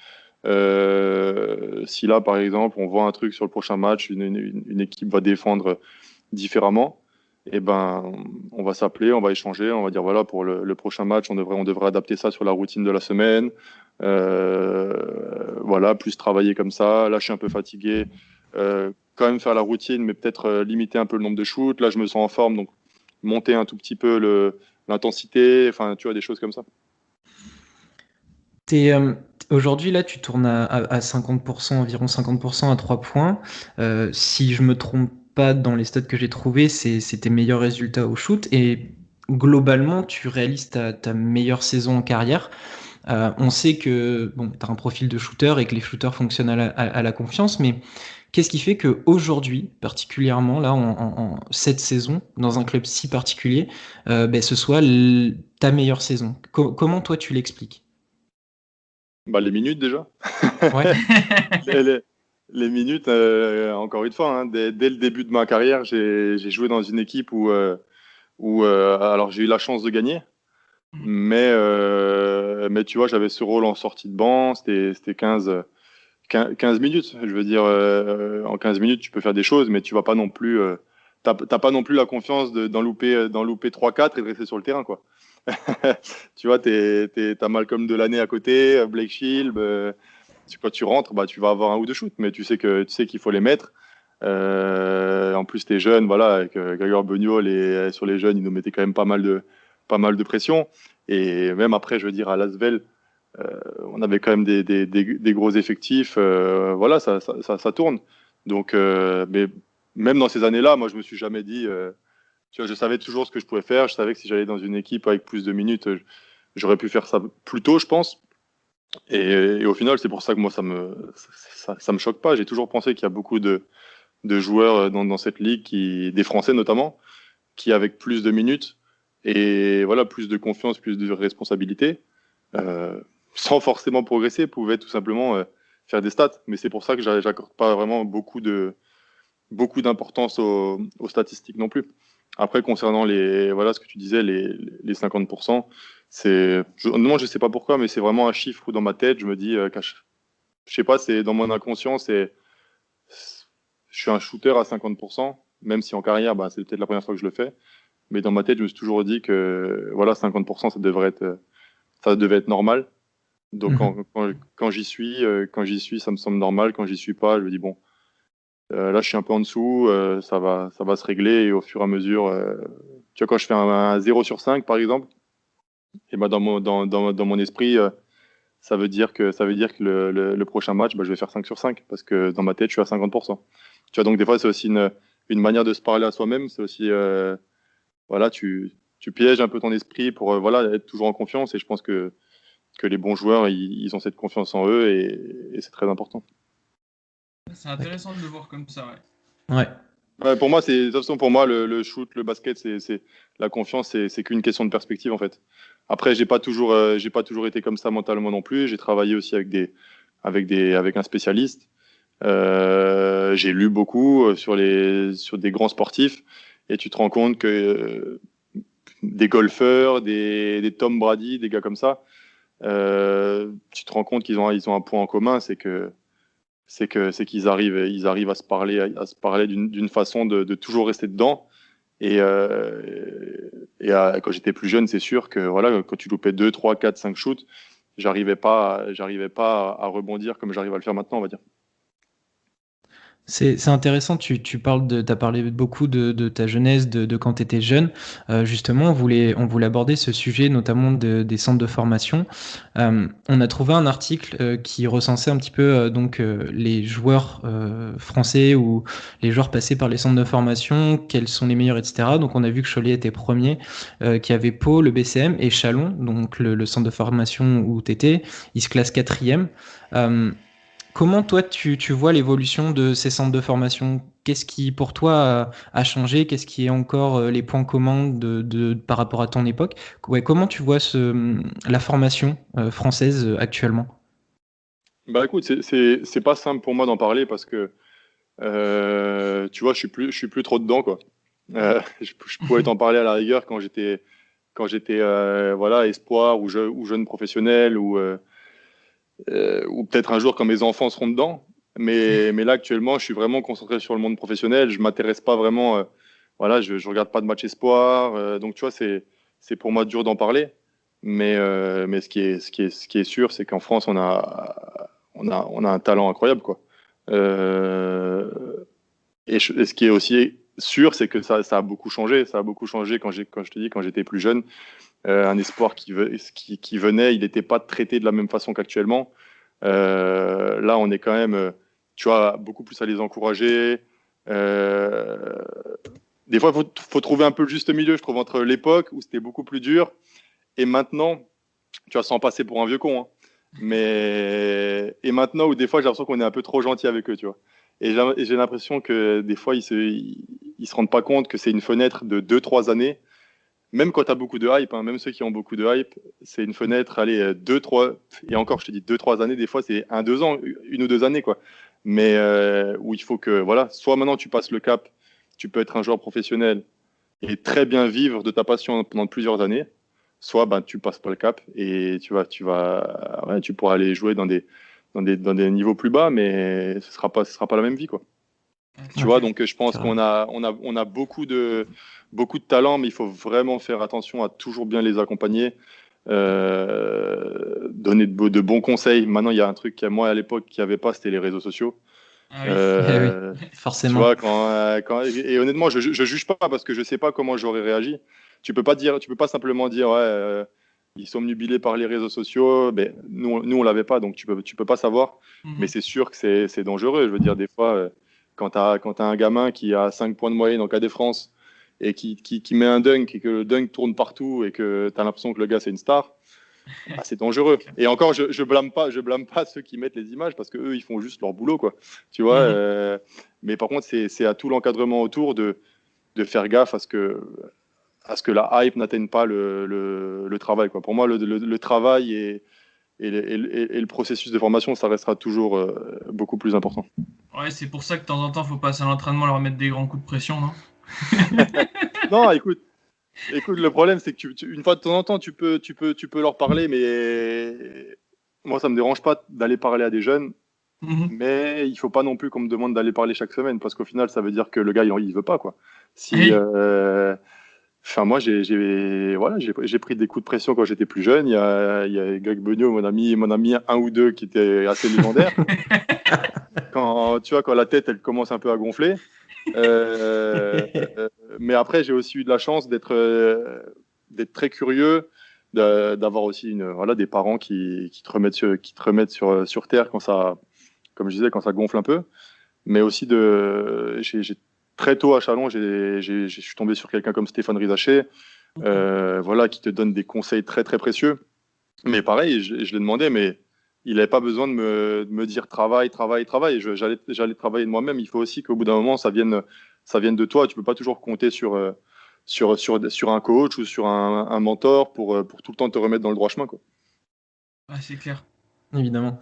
Si là, par exemple, on voit un truc sur le prochain match, une équipe va défendre différemment, et ben, on va s'appeler, on va échanger, on va dire voilà, pour le prochain match, on devrait adapter ça sur la routine de la semaine. Voilà, plus travailler comme ça. Là, je suis un peu fatigué. Quand même faire la routine, mais peut-être limiter un peu le nombre de shoots. Là, je me sens en forme, donc monter un tout petit peu l'intensité. Enfin, tu vois, des choses comme ça. Aujourd'hui, là, tu tournes à 50%, environ 50% à 3 points. Si je me trompe pas dans les stats que j'ai trouvés, c'est tes meilleurs résultats au shoot. Et globalement, tu réalises ta meilleure saison en carrière. On sait que bon, tu as un profil de shooter et que les shooters fonctionnent à la confiance, mais qu'est-ce qui fait qu'aujourd'hui, particulièrement là, cette saison, dans un club si particulier, ce soit ta meilleure saison? Comment toi tu l'expliques? Bah, les minutes déjà. Ouais. Les, les- les minutes, encore une fois, hein, dès le début de ma carrière, j'ai joué dans une équipe où alors j'ai eu la chance de gagner, mais tu vois, j'avais ce rôle en sortie de banc, c'était 15 minutes. Je veux dire, en 15 minutes, tu peux faire des choses, mais tu vas pas non plus, t'as pas non plus la confiance d'en louper 3-4 et de rester sur le terrain, quoi. Tu vois, t'as Malcolm Delaney à côté, Blake Shield. Quand tu rentres, bah, tu vas avoir un ou deux shoots, mais tu sais qu'il faut les mettre. En plus, t'es jeune, voilà, avec Gregor Boniol et sur les jeunes, ils nous mettaient quand même pas mal de pression. Et même après, je veux dire, à Lasvel, on avait quand même des gros effectifs. Voilà, ça tourne. Donc, mais même dans ces années-là, moi, je me suis jamais dit. Tu vois, je savais toujours ce que je pouvais faire. Je savais que si j'allais dans une équipe avec plus de minutes, j'aurais pu faire ça plus tôt, je pense. Et au final, c'est pour ça que moi, ça me choque pas. J'ai toujours pensé qu'il y a beaucoup de joueurs dans cette ligue, des Français notamment, qui avec plus de minutes et voilà, plus de confiance, plus de responsabilité, euh, sans forcément progresser, pouvaient tout simplement faire des stats. Mais c'est pour ça que j'accorde pas vraiment beaucoup d'importance aux statistiques non plus. Après, concernant voilà, ce que tu disais, les 50%, honnêtement, je sais pas pourquoi, mais c'est vraiment un chiffre où dans ma tête, je me dis, je sais pas, c'est dans mon inconscient, je suis un shooter à 50%, même si en carrière, bah, c'est peut-être la première fois que je le fais. Mais dans ma tête, je me suis toujours dit que voilà, 50%, ça devait être normal. Donc quand j'y suis, ça me semble normal. Quand j'y suis pas, je me dis bon, là, je suis un peu en dessous, ça va se régler et au fur et à mesure, tu vois, quand je fais un 0 sur 5, par exemple, et ben dans mon esprit, ça veut dire que le prochain match, bah, je vais faire 5 sur 5 parce que dans ma tête, je suis à 50%. Tu vois, donc des fois, c'est aussi une manière de se parler à soi-même. C'est aussi, voilà, tu pièges un peu ton esprit pour voilà, être toujours en confiance. Et je pense que les bons joueurs, ils ont cette confiance en eux et c'est très important. C'est intéressant de le voir comme ça, ouais. Ouais. Ouais, pour moi, de toute façon, pour moi, le shoot, le basket, la confiance, c'est qu'une question de perspective en fait. Après, j'ai pas toujours été comme ça mentalement non plus. J'ai travaillé aussi avec un spécialiste. J'ai lu beaucoup sur des grands sportifs et tu te rends compte que des golfeurs, des Tom Brady, des gars comme ça, tu te rends compte qu'ils ont un point en commun, c'est qu'ils arrivent à se parler d'une façon de toujours rester dedans. Et quand j'étais plus jeune, c'est sûr que voilà, quand tu loupais 2, 3, 4, 5 shoots, j'arrivais pas à rebondir comme j'arrive à le faire maintenant, on va dire. C'est intéressant, tu parles t'as parlé beaucoup de ta jeunesse, de quand tu étais jeune. Justement, on voulait aborder ce sujet, notamment des centres de formation. On a trouvé un article qui recensait un petit peu les joueurs français ou les joueurs passés par les centres de formation, quels sont les meilleurs, etc. Donc on a vu que Cholet était premier, qu'il y avait Pau, le BCM et Chalon, donc le centre de formation où tu étais. Il se classe quatrième. Euh, Comment toi tu vois l'évolution de ces centres de formation? Qu'est-ce qui pour toi a changé? Qu'est-ce qui est encore les points communs par rapport à ton époque? Ouais, comment tu vois la formation française actuellement? Bah écoute, c'est pas simple pour moi d'en parler parce que tu vois, je suis plus trop dedans, quoi. Je pourrais t'en parler à la rigueur quand j'étais voilà, espoir ou jeune professionnel ou peut-être un jour quand mes enfants seront dedans. Mais là, actuellement, je suis vraiment concentré sur le monde professionnel. Je m'intéresse pas vraiment. Voilà, je regarde pas de match espoir. Donc, tu vois, c'est pour moi dur d'en parler. Mais ce qui est sûr, c'est qu'en France, on a un talent incroyable, quoi. Euh, et ce qui est aussi sûr, c'est que ça a beaucoup changé. Ça a beaucoup changé quand je te dis, quand j'étais plus jeune. Un espoir qui venait, il n'était pas traité de la même façon qu'actuellement. Là, on est quand même, tu vois, beaucoup plus à les encourager. Euh, des fois, il faut trouver un peu le juste milieu, je trouve, entre l'époque où c'était beaucoup plus dur et maintenant, tu vois, sans passer pour un vieux con, hein, et maintenant où des fois, j'ai l'impression qu'on est un peu trop gentil avec eux, tu vois. Et j'ai l'impression que des fois, ils se rendent pas compte que c'est une fenêtre de 2, 3 années, même quand tu as beaucoup de hype, hein, même ceux qui ont beaucoup de hype, c'est une fenêtre, allez, 2, 3, et encore, je te dis 2, 3 années, des fois, c'est 1, 2 ans, 1 ou 2 années, quoi. Mais où il faut que, voilà, soit maintenant tu passes le cap, tu peux être un joueur professionnel et très bien vivre de ta passion pendant plusieurs années, soit ben, tu passes pas le cap et ouais, tu pourras aller jouer dans des niveaux plus bas, mais ce sera pas la même vie, quoi. Tu vois, Ok. donc je pense qu'on a beaucoup de talent, mais il faut vraiment faire attention à toujours bien les accompagner, donner de bons conseils. Maintenant, il y a un truc que moi à l'époque qui n'y avait pas, c'était les réseaux sociaux. Ah oui. Eh oui, Euh, Tu forcément. vois, et honnêtement, je juge pas parce que je sais pas comment j'aurais réagi. Tu peux pas simplement dire, ouais, ils sont nubilés par les réseaux sociaux. Ben, nous on l'avait pas, donc tu peux pas savoir. Mais Mhm. c'est sûr que c'est dangereux. Je veux dire, des fois, quand t'as un gamin qui a 5 points de moyenne en KD France et qui met un dunk et que le dunk tourne partout et que tu as l'impression que le gars c'est une star, ah, c'est dangereux. Et encore, je blâme pas ceux qui mettent les images parce que eux ils font juste leur boulot, quoi. Tu vois. Mhm. Mais par contre, c'est à tout l'encadrement autour de faire gaffe à ce que la hype n'atteigne pas le travail, quoi. Pour moi, le travail et le processus de formation, ça restera toujours beaucoup plus important. Ouais, c'est pour ça que de temps en temps, faut passer à l'entraînement, leur mettre des grands coups de pression, non? Non, écoute, le problème, c'est que une fois de temps en temps, tu peux leur parler, mais moi, ça me dérange pas d'aller parler à des jeunes, Mhm. mais il faut pas non plus qu'on me demande d'aller parler chaque semaine, parce qu'au final, ça veut dire que le gars, il veut pas, quoi. Si, Hey. enfin, moi, voilà, j'ai pris des coups de pression quand j'étais plus jeune. Il y a Greg Beugnot, mon ami un ou deux, qui étaient assez légendaires. Tu vois, quand la tête, elle commence un peu à gonfler. Euh, mais après, j'ai aussi eu de la chance d'être très curieux, d'avoir aussi voilà, des parents qui te remettent sur terre quand ça, comme je disais, quand ça gonfle un peu. Mais aussi très tôt à Chalon, je suis tombé sur quelqu'un comme Stéphane Rizaché, voilà, qui te donne des conseils très très précieux. Mais pareil, je l'ai demandé, mais il n'avait pas besoin de me dire travail, travail, travail. J'allais travailler de moi-même. Il faut aussi qu'au bout d'un moment, ça vienne de toi. Tu peux pas toujours compter sur un coach ou sur un mentor pour tout le temps te remettre dans le droit chemin, quoi. Ouais, c'est clair. Évidemment.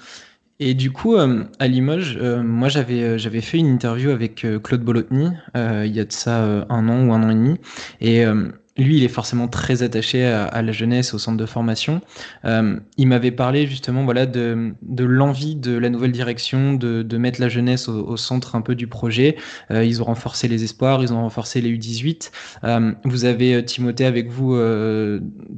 Et du coup, à Limoges, moi j'avais fait une interview avec Claude Bolotny, il y a de ça 1 an ou 1 an et demi. Et lui, il est forcément très attaché à la jeunesse, au centre de formation. Il m'avait parlé justement, voilà, de l'envie de la nouvelle direction de mettre la jeunesse au centre un peu du projet. Ils ont renforcé les espoirs, ils ont renforcé les U18. Vous avez Timothée avec vous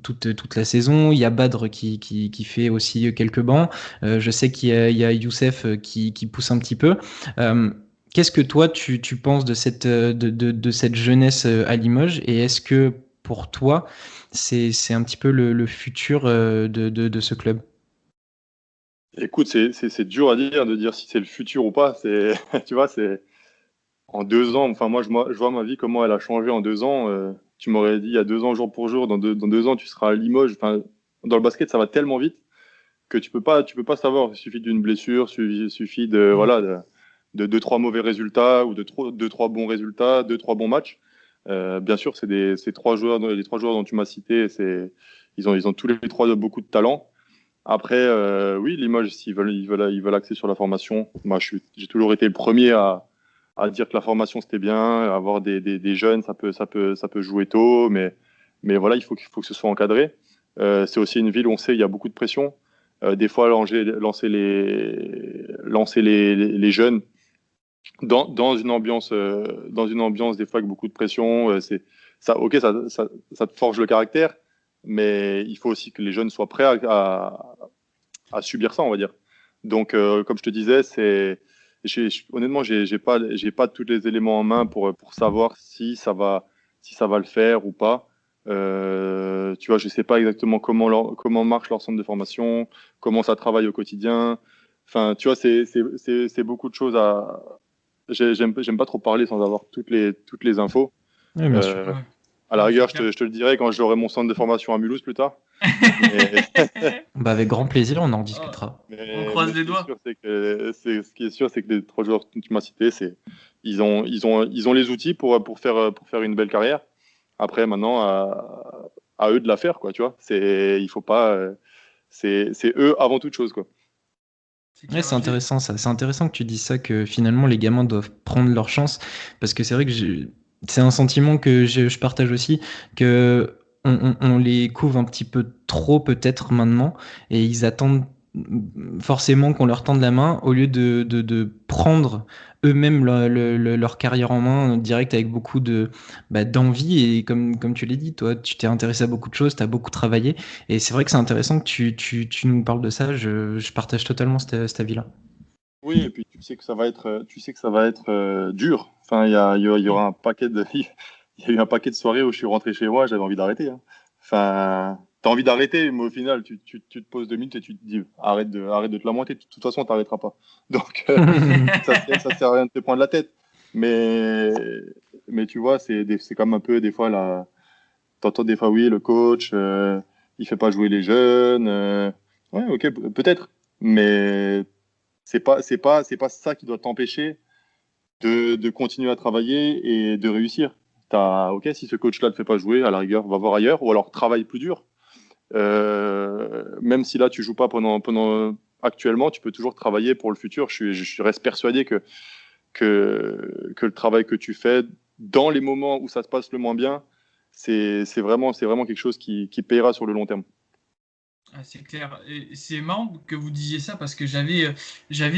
toute la saison. Il y a Badre qui fait aussi quelques bancs. Je sais qu'il y a Youssef qui pousse un petit peu. Euh, Qu'est-ce que toi tu penses de cette jeunesse à Limoges, et est-ce que pour toi c'est un petit peu le futur de ce club? Écoute, c'est dur à dire de dire si c'est le futur ou pas. Tu vois, c'est en 2 ans. Enfin, je vois ma vie comment elle a changé en 2 ans. Tu m'aurais dit il y a 2 ans jour pour jour, dans 2 ans tu seras à Limoges. Enfin, dans le basket, ça va tellement vite que tu peux pas savoir. Il suffit d'une blessure, il suffit de Mm. voilà de 2-3 mauvais résultats ou de 2-3 bons résultats, 2-3 bons matchs. Bien sûr, ces les 3 joueurs dont tu m'as cité, ils ont tous les trois beaucoup de talent. Après, oui, Limoges, s'ils ils veulent axer sur la formation. Moi, j'ai toujours été le premier à dire que la formation c'était bien, avoir des jeunes, ça peut jouer tôt, mais voilà, il faut que ce soit encadré. C'est aussi une ville où on sait il y a beaucoup de pression. Des fois, lancer les jeunes dans une ambiance des fois avec beaucoup de pression, c'est ça. Ok, ça te forge le caractère, mais il faut aussi que les jeunes soient prêts à subir ça, on va dire. Donc, comme je te disais, honnêtement, j'ai pas tous les éléments en main pour savoir si ça va le faire ou pas. Tu vois, je sais pas exactement comment marche leur centre de formation, comment ça travaille au quotidien. Enfin, tu vois, c'est beaucoup de choses à. J'aime pas trop parler sans avoir toutes les infos. Oui, bien sûr. Euh, Ouais. à la Non, c'est rigueur, je clair. te, je te le dirai quand j'aurai mon centre de formation à Mulhouse plus tard. Mais, Bah, avec grand plaisir, on en Oh, discutera. on mais croise ce les qui est doigts. sûr, c'est que les 3 joueurs que tu m'as cités, ils ont les outils pour faire une belle carrière. Après, maintenant, à eux de la faire, quoi, tu vois. Il faut pas, c'est eux avant toute chose, quoi. C'est Ouais, clair. c'est intéressant ça. C'est intéressant que tu dises ça, que finalement les gamins doivent prendre leur chance, parce que c'est vrai que c'est un sentiment que je partage aussi, que on les couvre un petit peu trop peut-être maintenant, et ils attendent forcément qu'on leur tende la main au lieu de prendre eux-mêmes leur carrière en main direct, avec beaucoup d'envie. Et comme tu l'as dit, toi, tu t'es intéressé à beaucoup de choses, tu as beaucoup travaillé, et c'est vrai que c'est intéressant que tu nous parles de ça. Je partage totalement cet avis-là. Oui, et puis tu sais que ça va être dur. Enfin, il y aura un paquet de, il y a eu un paquet de soirées où je suis rentré chez moi, j'avais envie d'arrêter, hein. Enfin, t'as envie d'arrêter, mais au final, tu te poses 2 minutes et tu te dis, arrête de te lamenter. De toute façon, t'arrêteras pas. Donc, ça sert à rien de te prendre la tête. Mais, mais tu vois, c'est comme un peu des fois là, t'entends des fois, oui, le coach, il fait pas jouer les jeunes. Ouais, ok, peut-être. Mais c'est pas ça qui doit t'empêcher de continuer à travailler et de réussir. Ok, si ce coach-là ne te fait pas jouer, à la rigueur, va voir ailleurs, ou alors travaille plus dur. Même si là, tu joues pas actuellement, tu peux toujours travailler pour le futur. Je reste persuadé que le travail que tu fais dans les moments où ça se passe le moins bien, c'est vraiment quelque chose qui payera sur le long terme. Ah, c'est clair. Et c'est marrant que vous disiez ça parce que j'avais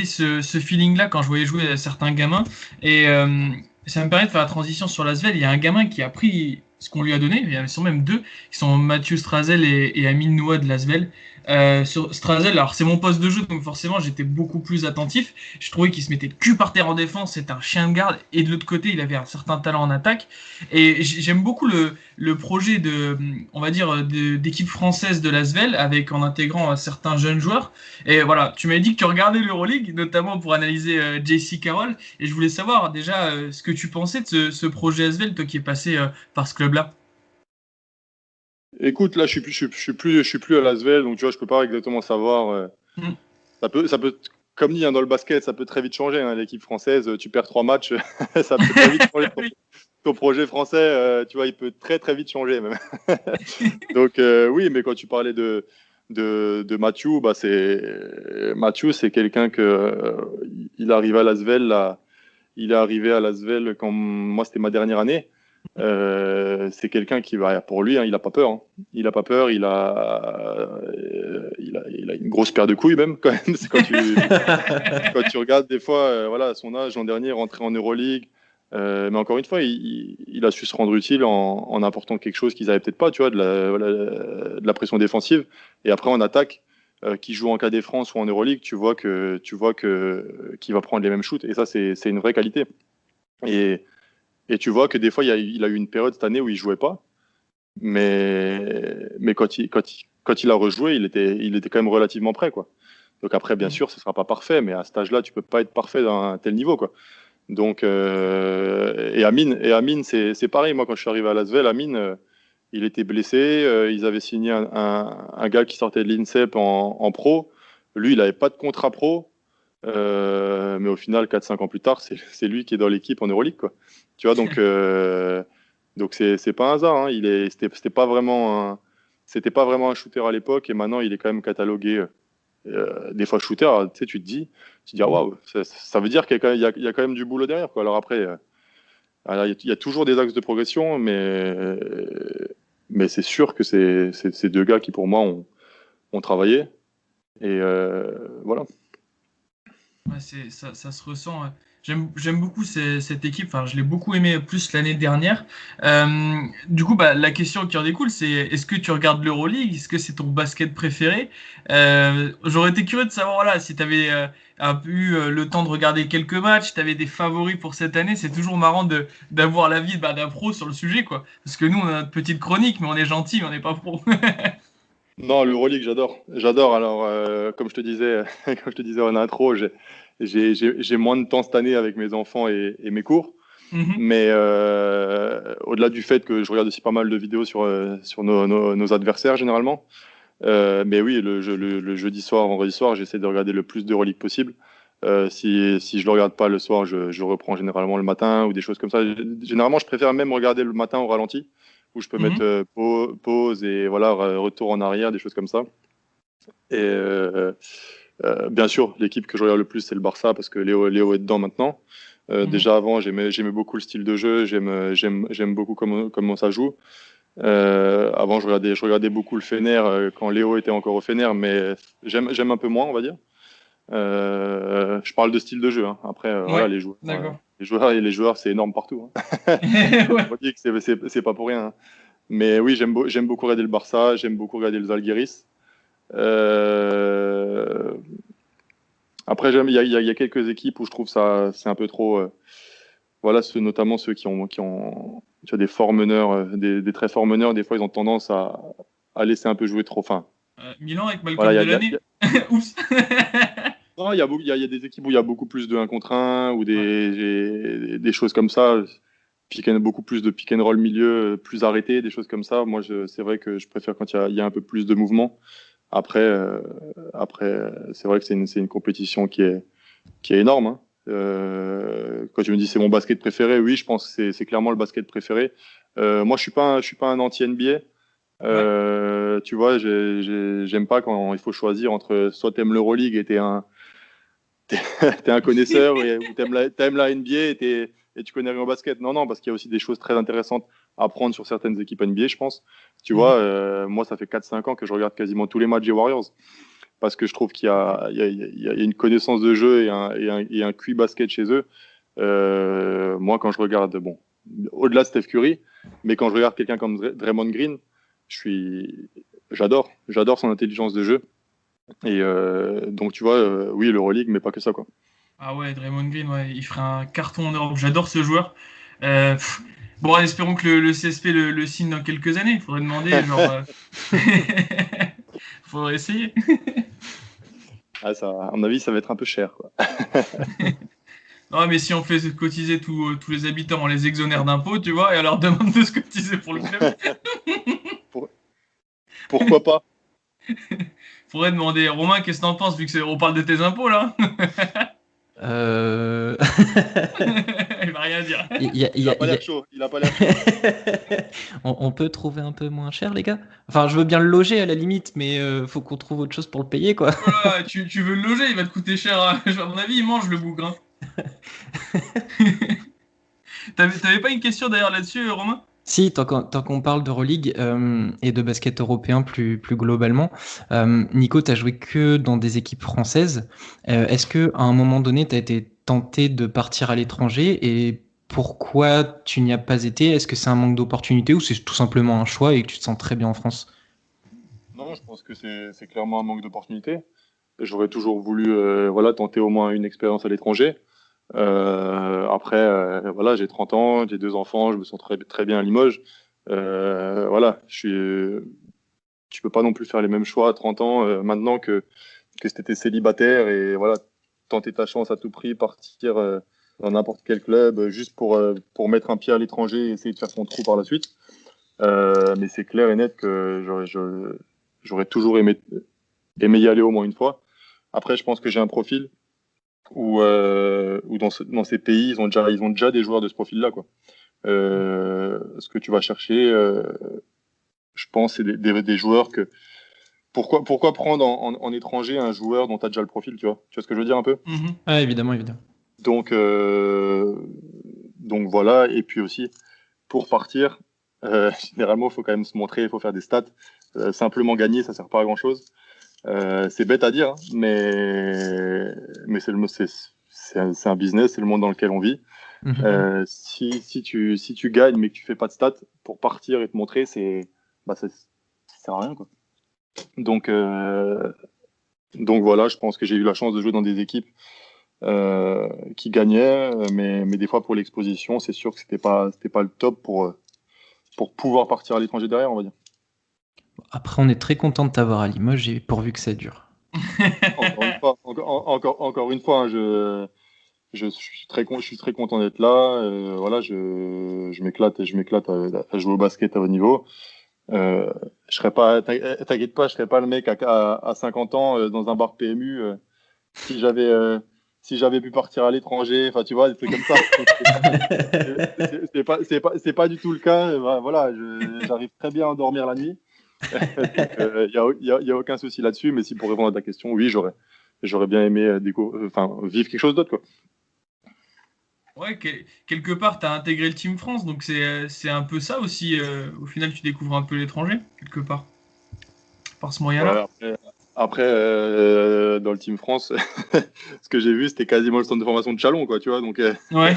ce feeling-là quand je voyais jouer certains gamins. Et ça me permet de faire la transition sur l'Asvel. Il y a un gamin qui a pris ce qu'on lui a donné. Il y en a même deux, qui sont Mathieu Strazel et Amine Noah de l'Asvel. Sur Strazel, alors c'est mon poste de jeu, donc forcément j'étais beaucoup plus attentif. Je trouvais qu'il se mettait le cul par terre en défense, c'était un chien de garde. Et de l'autre côté, il avait un certain talent en attaque. Et j'aime beaucoup le projet on va dire, d'équipe française de l'Asvel, avec en intégrant certains jeunes joueurs. Et voilà, tu m'avais dit que tu regardais l'Euroleague, notamment pour analyser JC Carroll, et je voulais savoir déjà ce que tu pensais de ce projet Asvel, toi qui es passé par ce club-là. Écoute, là, je suis plus à l'Asvel, donc tu vois, je peux pas exactement savoir. Mm. Ça peut, comme dit, hein, dans le basket, ça peut très vite changer, hein. L'équipe française, tu perds 3 matchs, ça peut très vite changer. Ton, Oui. ton projet français, tu vois, il peut très très vite changer même. Donc oui, mais quand tu parlais de Mathieu, bah Mathieu, c'est quelqu'un que il arrive à l'Asvel là. Il est arrivé à l'Asvel quand moi c'était ma dernière année. C'est quelqu'un qui va pour lui, hein, il n'a pas peur, hein. Il a pas peur, il a une grosse paire de couilles même quand même. C'est quand tu regardes des fois, voilà, à son âge, l'an dernier, rentrer en Euroleague. Mais encore une fois, il a su se rendre utile en apportant quelque chose qu'ils n'avaient peut-être pas, tu vois, voilà, de la pression défensive. Et après, en attaque, qui joue en KD France ou en Euroleague, tu vois qu'il va prendre les mêmes shoots. Et ça, c'est une vraie qualité. Et tu vois que des fois, il a eu une période cette année où il jouait pas. Mais quand il a rejoué, il était quand même relativement prêt, quoi. Donc après, bien sûr, ce sera pas parfait, mais à cet âge-là, tu peux pas être parfait dans un tel niveau, quoi. Donc, et Amine, c'est pareil. Moi, quand je suis arrivé à Lasvel, Amine, il était blessé. Ils avaient signé un gars qui sortait de l'INSEP en pro. Lui, il n'avait pas de contrat pro. Mais au final, 4-5 ans plus tard, c'est lui qui est dans l'équipe en Euroleague, quoi. Tu vois, donc c'est pas un hasard. Hein. C'était pas vraiment un shooter à l'époque, et maintenant, il est quand même catalogué des fois shooter. Tu sais, tu te dis ah, waouh, ça veut dire qu'il y a quand même du boulot derrière, quoi. Alors après, il y a toujours des axes de progression, mais c'est sûr que c'est deux gars qui, pour moi, ont travaillé. Et voilà. Ouais, ça se ressent. J'aime beaucoup cette équipe. Enfin, je l'ai beaucoup aimé plus l'année dernière. Du coup, la question qui en découle, c'est est-ce que tu regardes l'Euroleague? Est-ce que c'est ton basket préféré? J'aurais été curieux de savoir voilà, si tu avais eu le temps de regarder quelques matchs, tu avais des favoris pour cette année. C'est toujours marrant d'avoir l'avis d'un pro sur le sujet, quoi. Parce que nous, on a notre petite chronique, mais on est gentil, mais on n'est pas pro. Non, l'Euroleague, j'adore. Alors, comme je te disais en intro, j'ai moins de temps cette année avec mes enfants et mes cours. Mhm. Mais au-delà du fait que je regarde aussi pas mal de vidéos sur nos adversaires généralement. Mais oui, le jeudi soir, vendredi soir, j'essaie de regarder le plus d'Euroleague possible. Si je le regarde pas le soir, je reprends généralement le matin ou des choses comme ça. Généralement, je préfère même regarder le matin au ralenti, où je peux Mhm. mettre pause et voilà, retour en arrière, des choses comme ça. Et bien sûr, l'équipe que je regarde le plus, c'est le Barça, parce que Léo est dedans maintenant. Mhm. Déjà avant, j'aimais beaucoup le style de jeu, j'aime beaucoup comment ça joue. Avant, je regardais beaucoup le Fener quand Léo était encore au Fener, mais j'aime un peu moins, on va dire. Je parle de style de jeu. Hein. Après, voilà, Ouais, d'accord. les joueurs, c'est énorme partout. Hein. Ouais. On dit que c'est pas pour rien. Hein. Mais oui, j'aime beaucoup regarder le Barça, j'aime beaucoup regarder le Zalgiris. Après, il y a quelques équipes où je trouve ça c'est un peu trop. Voilà, notamment ceux qui ont tu vois, des forts meneurs, des très forts meneurs. Des fois, ils ont tendance à laisser un peu jouer trop. Enfin, Milan avec voilà, Malcolm Delaney. Oups. non, il y a des équipes où il y a beaucoup plus de 1 contre 1 ou Ouais. des choses comme ça. Beaucoup plus de pick and roll milieu, plus arrêté, des choses comme ça. Moi, c'est vrai que je préfère quand il y a un peu plus de mouvement. Après, c'est vrai que c'est une compétition qui est énorme. Hein. Quand tu me dis c'est mon basket préféré, oui, je pense que c'est clairement le basket préféré. Moi, je suis pas un anti-NBA. Ouais. Tu vois, j'aime pas quand il faut choisir entre soit t'aimes l'Euroleague et t'es un connaisseur, ou t'aimes la NBA et tu connais rien au basket. Non, parce qu'il y a aussi des choses très intéressantes à apprendre sur certaines équipes NBA, je pense. Tu vois, Mhm. moi, ça fait 4-5 ans que je regarde quasiment tous les matchs des Warriors, parce que je trouve qu'il y a une connaissance de jeu et un QI basket chez eux. Moi, quand je regarde, bon, au-delà de Steph Curry, mais quand je regarde quelqu'un comme Draymond Green, j'adore son intelligence de jeu. Et donc, tu vois, oui, l'Euroleague, mais pas que ça, quoi. Ah ouais, Draymond Green, ouais, il ferait un carton en Europe. J'adore ce joueur. Euh, pff, bon, espérons que le CSP le signe dans quelques années. Il faudrait demander, genre. Faudrait essayer. Ah, ça, à mon avis, ça va être un peu cher, quoi. Non, mais si on fait cotiser tous les habitants, on les exonère d'impôts, tu vois, et on leur demande de se cotiser pour le club. Pour- Pourquoi pas? Faudrait demander, Romain, qu'est-ce que t'en penses, vu que on parle de tes impôts, là? Euh... Il va rien dire. Il a pas l'air chaud. Il a pas l'air chaud. on peut trouver un peu moins cher, les gars? Enfin, je veux bien le loger à la limite, mais faut qu'on trouve autre chose pour le payer, quoi. Voilà, tu veux le loger, il va te coûter cher. À mon avis, il mange le bougre. T'avais pas une question d'ailleurs là-dessus, Romain? Si, tant qu'on parle d'Euroleague et de basket européen plus globalement, Nico, tu as joué que dans des équipes françaises. Est-ce que à un moment donné, tu as été tenté de partir à l'étranger et pourquoi tu n'y as pas été? Est-ce que c'est un manque d'opportunité ou c'est tout simplement un choix et que tu te sens très bien en France? Non, je pense que c'est clairement un manque d'opportunité. J'aurais toujours voulu tenter au moins une expérience à l'étranger. Après, voilà, j'ai 30 ans, j'ai 2 enfants, je me sens très, très bien à Limoges. Voilà, tu peux pas non plus faire les mêmes choix à 30 ans maintenant que si tu étais célibataire et voilà, tenter ta chance à tout prix, partir dans n'importe quel club juste pour mettre un pied à l'étranger et essayer de faire ton trou par la suite. Mais c'est clair et net que j'aurais toujours aimé y aller au moins une fois. Après, je pense que j'ai un profil où dans ces pays, ils ont déjà des joueurs de ce profil-là, quoi. Ce que tu vas chercher, je pense, c'est des joueurs que. Pourquoi prendre en étranger un joueur dont tu as déjà le profil, tu vois? Tu vois ce que je veux dire un peu? Ah, évidemment, évidemment. Donc voilà. Et puis aussi, pour partir, généralement, il faut quand même se montrer, il faut faire des stats. Simplement gagner, ça sert pas à grand-chose. C'est bête à dire, hein, mais c'est un business, c'est le monde dans lequel on vit. Si tu gagnes mais que tu fais pas de stats, pour partir et te montrer, ça sert à rien, quoi. Donc voilà, je pense que j'ai eu la chance de jouer dans des équipes qui gagnaient, mais des fois pour l'exposition, c'est sûr que c'était pas le top pour pouvoir partir à l'étranger derrière, on va dire. Après, on est très content de t'avoir à Limoges et pourvu que ça dure. Encore une fois, hein, je suis très content d'être là. Voilà, je m'éclate à jouer au basket à haut niveau. Je serais pas, t'inquiète pas, je serais pas le mec à 50 ans dans un bar PMU si j'avais pu partir à l'étranger. Enfin, tu vois, des trucs comme ça. C'est pas du tout le cas. Voilà, j'arrive très bien à dormir la nuit. Il y a aucun souci là-dessus. Mais si pour répondre à ta question, oui, j'aurais bien aimé vivre quelque chose d'autre, quoi. Ouais, quelque part, tu as intégré le Team France, donc c'est un peu ça aussi. Au final, tu découvres un peu l'étranger, quelque part, par ce moyen-là. Ouais, après dans le Team France, ce que j'ai vu, c'était quasiment le centre de formation de Chalon, quoi, tu vois. Donc, Ouais.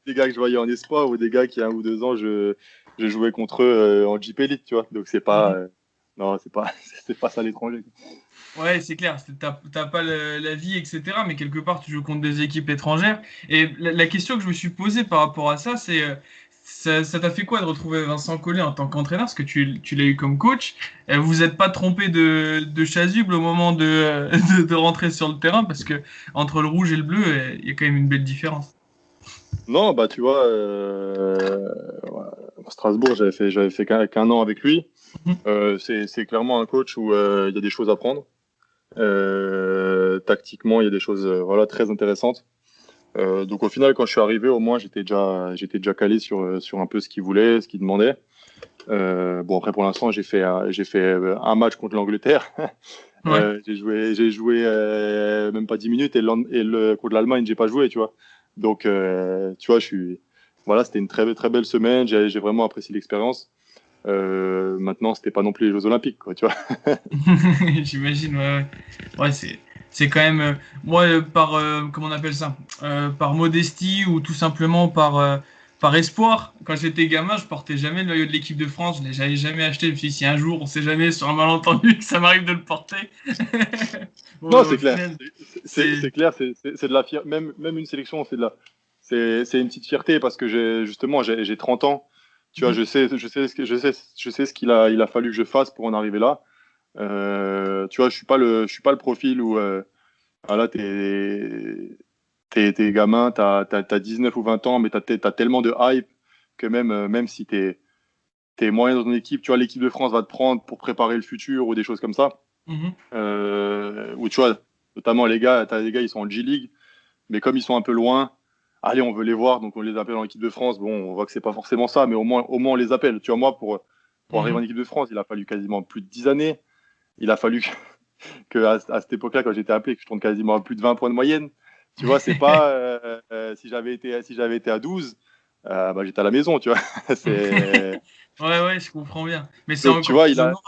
des gars que je voyais en espoir ou des gars qui, 1 ou 2 ans, je jouais contre eux en Jeep Elite, tu vois. Donc, c'est pas, non, c'est pas ça l'étranger, quoi. Ouais, c'est clair, t'as pas la vie, etc. Mais quelque part, tu joues contre des équipes étrangères. Et la question que je me suis posée par rapport à ça, c'est ça t'a fait quoi de retrouver Vincent Collet en tant qu'entraîneur? Parce que tu l'as eu comme coach. Vous n'êtes pas trompé de chasuble au moment de rentrer sur le terrain, parce que entre le rouge et le bleu, il y a quand même une belle différence. Non, bah, tu vois, à Strasbourg, j'avais fait qu'un an avec lui. C'est clairement un coach où il y a des choses à prendre. Tactiquement, il y a des choses très intéressantes. Donc au final, quand je suis arrivé, au moins j'étais déjà calé sur un peu ce qu'il voulait, ce qu'il demandait. Bon, après pour l'instant, j'ai fait un match contre l'Angleterre. Ouais. J'ai joué même pas 10 minutes et contre l'Allemagne, j'ai pas joué, tu vois. Donc tu vois, c'était une très très belle semaine. J'ai vraiment apprécié l'expérience. Maintenant, c'était pas non plus les Jeux Olympiques, quoi, tu vois. J'imagine, ouais. Ouais, c'est quand même, moi, par, comment on appelle ça? Par modestie ou tout simplement par espoir. Quand j'étais gamin, je portais jamais le maillot de l'équipe de France, j'avais jamais acheté. Je me suis dit, si un jour, on sait jamais, sur un malentendu, que ça m'arrive de le porter. Bon, Non, au c'est clair. final, C'est clair, c'est de la fierté. Même une sélection, c'est une petite fierté parce que j'ai 30 ans. Tu vois, je sais ce qu'il a fallu que je fasse pour en arriver là. Tu vois, je suis pas le profil où voilà, t'es gamin, t'as 19 ou 20 ans, mais t'as tellement de hype que même si t'es moyen dans ton équipe, tu vois, l'équipe de France va te prendre pour préparer le futur ou des choses comme ça. Mhm. Ou tu vois, notamment t'as des gars, ils sont en G-League, mais comme ils sont un peu loin, allez, on veut les voir, donc on les appelle en équipe de France. Bon, on voit que c'est pas forcément ça, mais au moins on les appelle. Tu vois, moi, pour arriver en Mhm. équipe de France, il a fallu quasiment plus de 10 années. Il a fallu à cette époque-là, quand j'étais appelé, que je tourne quasiment à plus de 20 points de moyenne. Tu vois, c'est pas si j'avais été à 12, bah, j'étais à la maison, tu vois. C'est Ouais, je comprends bien. Mais c'est Donc, tu encore vois, plus honorable.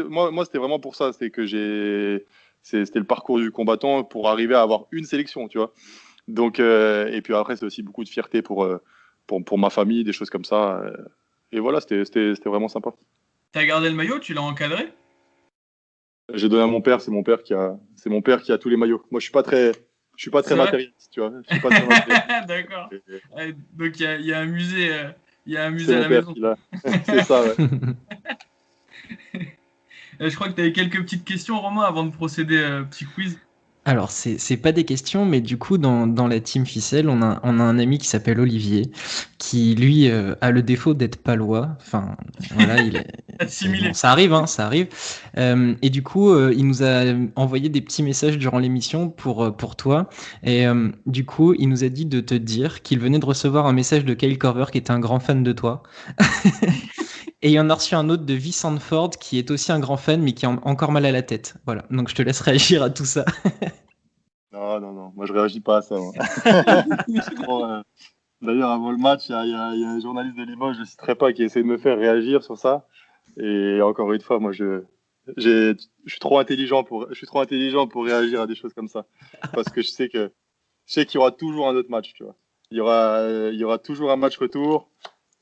moi, c'était vraiment pour ça. C'était le parcours du combattant pour arriver à avoir une sélection, tu vois. Donc, et puis après, c'est aussi beaucoup de fierté pour ma famille, des choses comme ça. voilà, c'était vraiment sympa. T'as gardé le maillot, tu l'as encadré? J'ai donné à mon père, c'est mon père qui a tous les maillots. Moi, je suis pas C'est très vrai? matérialiste, tu vois. Je suis pas très matérialiste. D'accord. Et Donc il y a un musée, il y a un c'est musée à mon la père maison. qui l'a. C'est ça, ouais. Je crois que tu avais quelques petites questions, Romain, avant de procéder à un petit quiz. Alors, c'est pas des questions, mais du coup, dans la team Ficelle, on a un ami qui s'appelle Olivier, qui lui a le défaut d'être palois. Enfin, voilà, bon, Assimilé. ça arrive, hein, ça arrive. Et du coup, il nous a envoyé des petits messages durant l'émission pour toi. Et du coup, il nous a dit de te dire qu'il venait de recevoir un message de Kyle Korver, qui était un grand fan de toi. Et il y en a reçu un autre de V. Sandford, qui est aussi un grand fan, mais qui a encore mal à la tête. Voilà, donc je te laisse réagir à tout ça. Non, non, non. Moi, je réagis pas à ça, moi. Je suis trop, d'ailleurs, avant le match, il y a un journaliste de Limoges, je ne citerai pas, qui essaie de me faire réagir sur ça. Et encore une fois, moi, je suis trop intelligent pour réagir à des choses comme ça. Parce que je sais qu'il y aura toujours un autre match, tu vois. Il y aura toujours un match retour.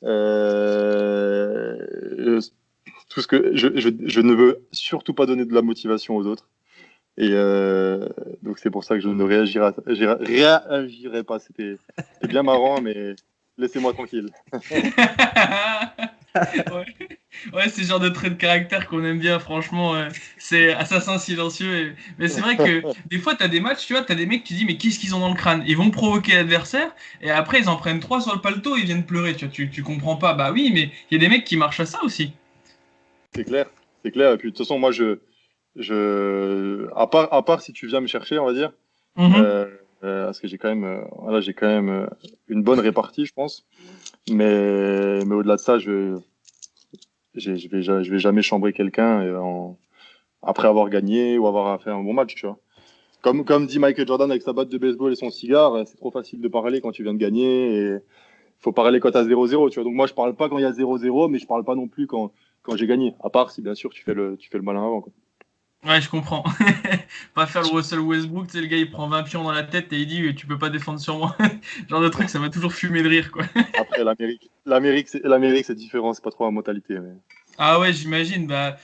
Euh, tout ce que je ne veux surtout pas donner de la motivation aux autres. Et donc c'est pour ça que je ne réagirai pas. C'était bien marrant, mais laissez-moi tranquille. Ouais, ouais, c'est le genre de trait de caractère qu'on aime bien, franchement. C'est assassin silencieux. Mais c'est vrai que des fois, t'as des matchs, tu vois, t'as des mecs qui disent, mais qu'est-ce qu'ils ont dans le crâne? Ils vont provoquer l'adversaire, et après, ils en prennent trois sur le paletot, et ils viennent pleurer. Tu comprends pas. Bah oui, mais il y a des mecs qui marchent à ça aussi. C'est clair, c'est clair. Et puis de toute façon, moi, à part si tu viens me chercher, on va dire, Mhm. parce que j'ai quand même, voilà, j'ai quand même une bonne répartie, je pense. Mais au-delà de ça, je vais jamais chambrer quelqu'un après avoir gagné ou avoir fait un bon match, tu vois. Comme dit Michael Jordan avec sa batte de baseball et son cigare, c'est trop facile de parler quand tu viens de gagner et faut parler quand t'as 0-0, tu vois. Donc moi, je parle pas quand il y a 0-0, mais je parle pas non plus quand j'ai gagné. À part si, bien sûr, tu fais le malin avant, quoi. Ouais, je comprends. Pas faire le Russell Westbrook, tu sais, le gars, il prend 20 pions dans la tête et il dit, tu peux pas défendre sur moi. Genre de truc, ça m'a toujours fumé de rire, quoi. Après, c'est différent, c'est pas trop ma mentalité. Mais... Ah ouais, j'imagine. Bah,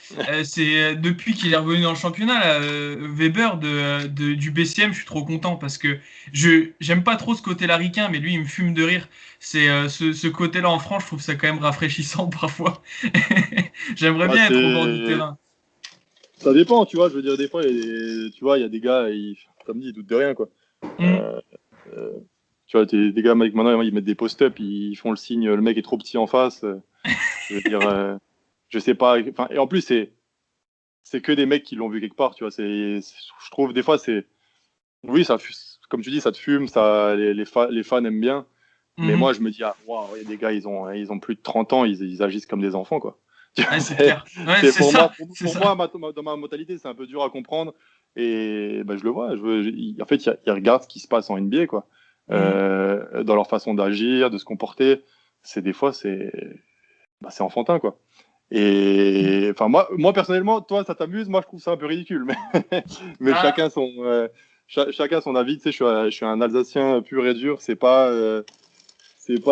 c'est depuis qu'il est revenu dans le championnat, là, Weber du BCM, je suis trop content parce que j'aime pas trop ce côté-là ricain, mais lui, il me fume de rire. C'est ce côté-là en France, je trouve ça quand même rafraîchissant parfois. J'aimerais Bah, bien être au bord du terrain. ça dépend, tu vois. Je veux dire, des fois, tu vois, il y a des gars, comme dit, ils doutent de rien, quoi. Hmm. Euh, euh, Tu vois, des gars, mec, maintenant, ils mettent des post-up, ils font le signe, le mec est trop petit en face. Je veux dire, je sais pas. Enfin, et en plus, c'est que des mecs qui l'ont vu quelque part, tu vois. Je trouve, des fois, oui, comme tu dis, ça te fume, les fans aiment bien. Mais moi, Mhm. je me dis, ah, waouh, il y a des gars, ils ont plus de 30 ans, ils agissent comme des enfants, quoi. Tu vois, Ouais, c'est clair. Ouais, c'est c'est ça. C'est pour ça. moi, dans ma mentalité, c'est un peu dur à comprendre. Et bah, je le vois. En fait, ils regardent ce qui se passe en NBA, quoi. Mhm. Dans leur façon d'agir, de se comporter. Des fois, c'est enfantin, quoi. Et enfin, moi personnellement, toi, ça t'amuse. Moi, je trouve ça un peu ridicule. Mais Ah, chacun son avis. Tu sais, je suis un Alsacien pur et dur. C'est pas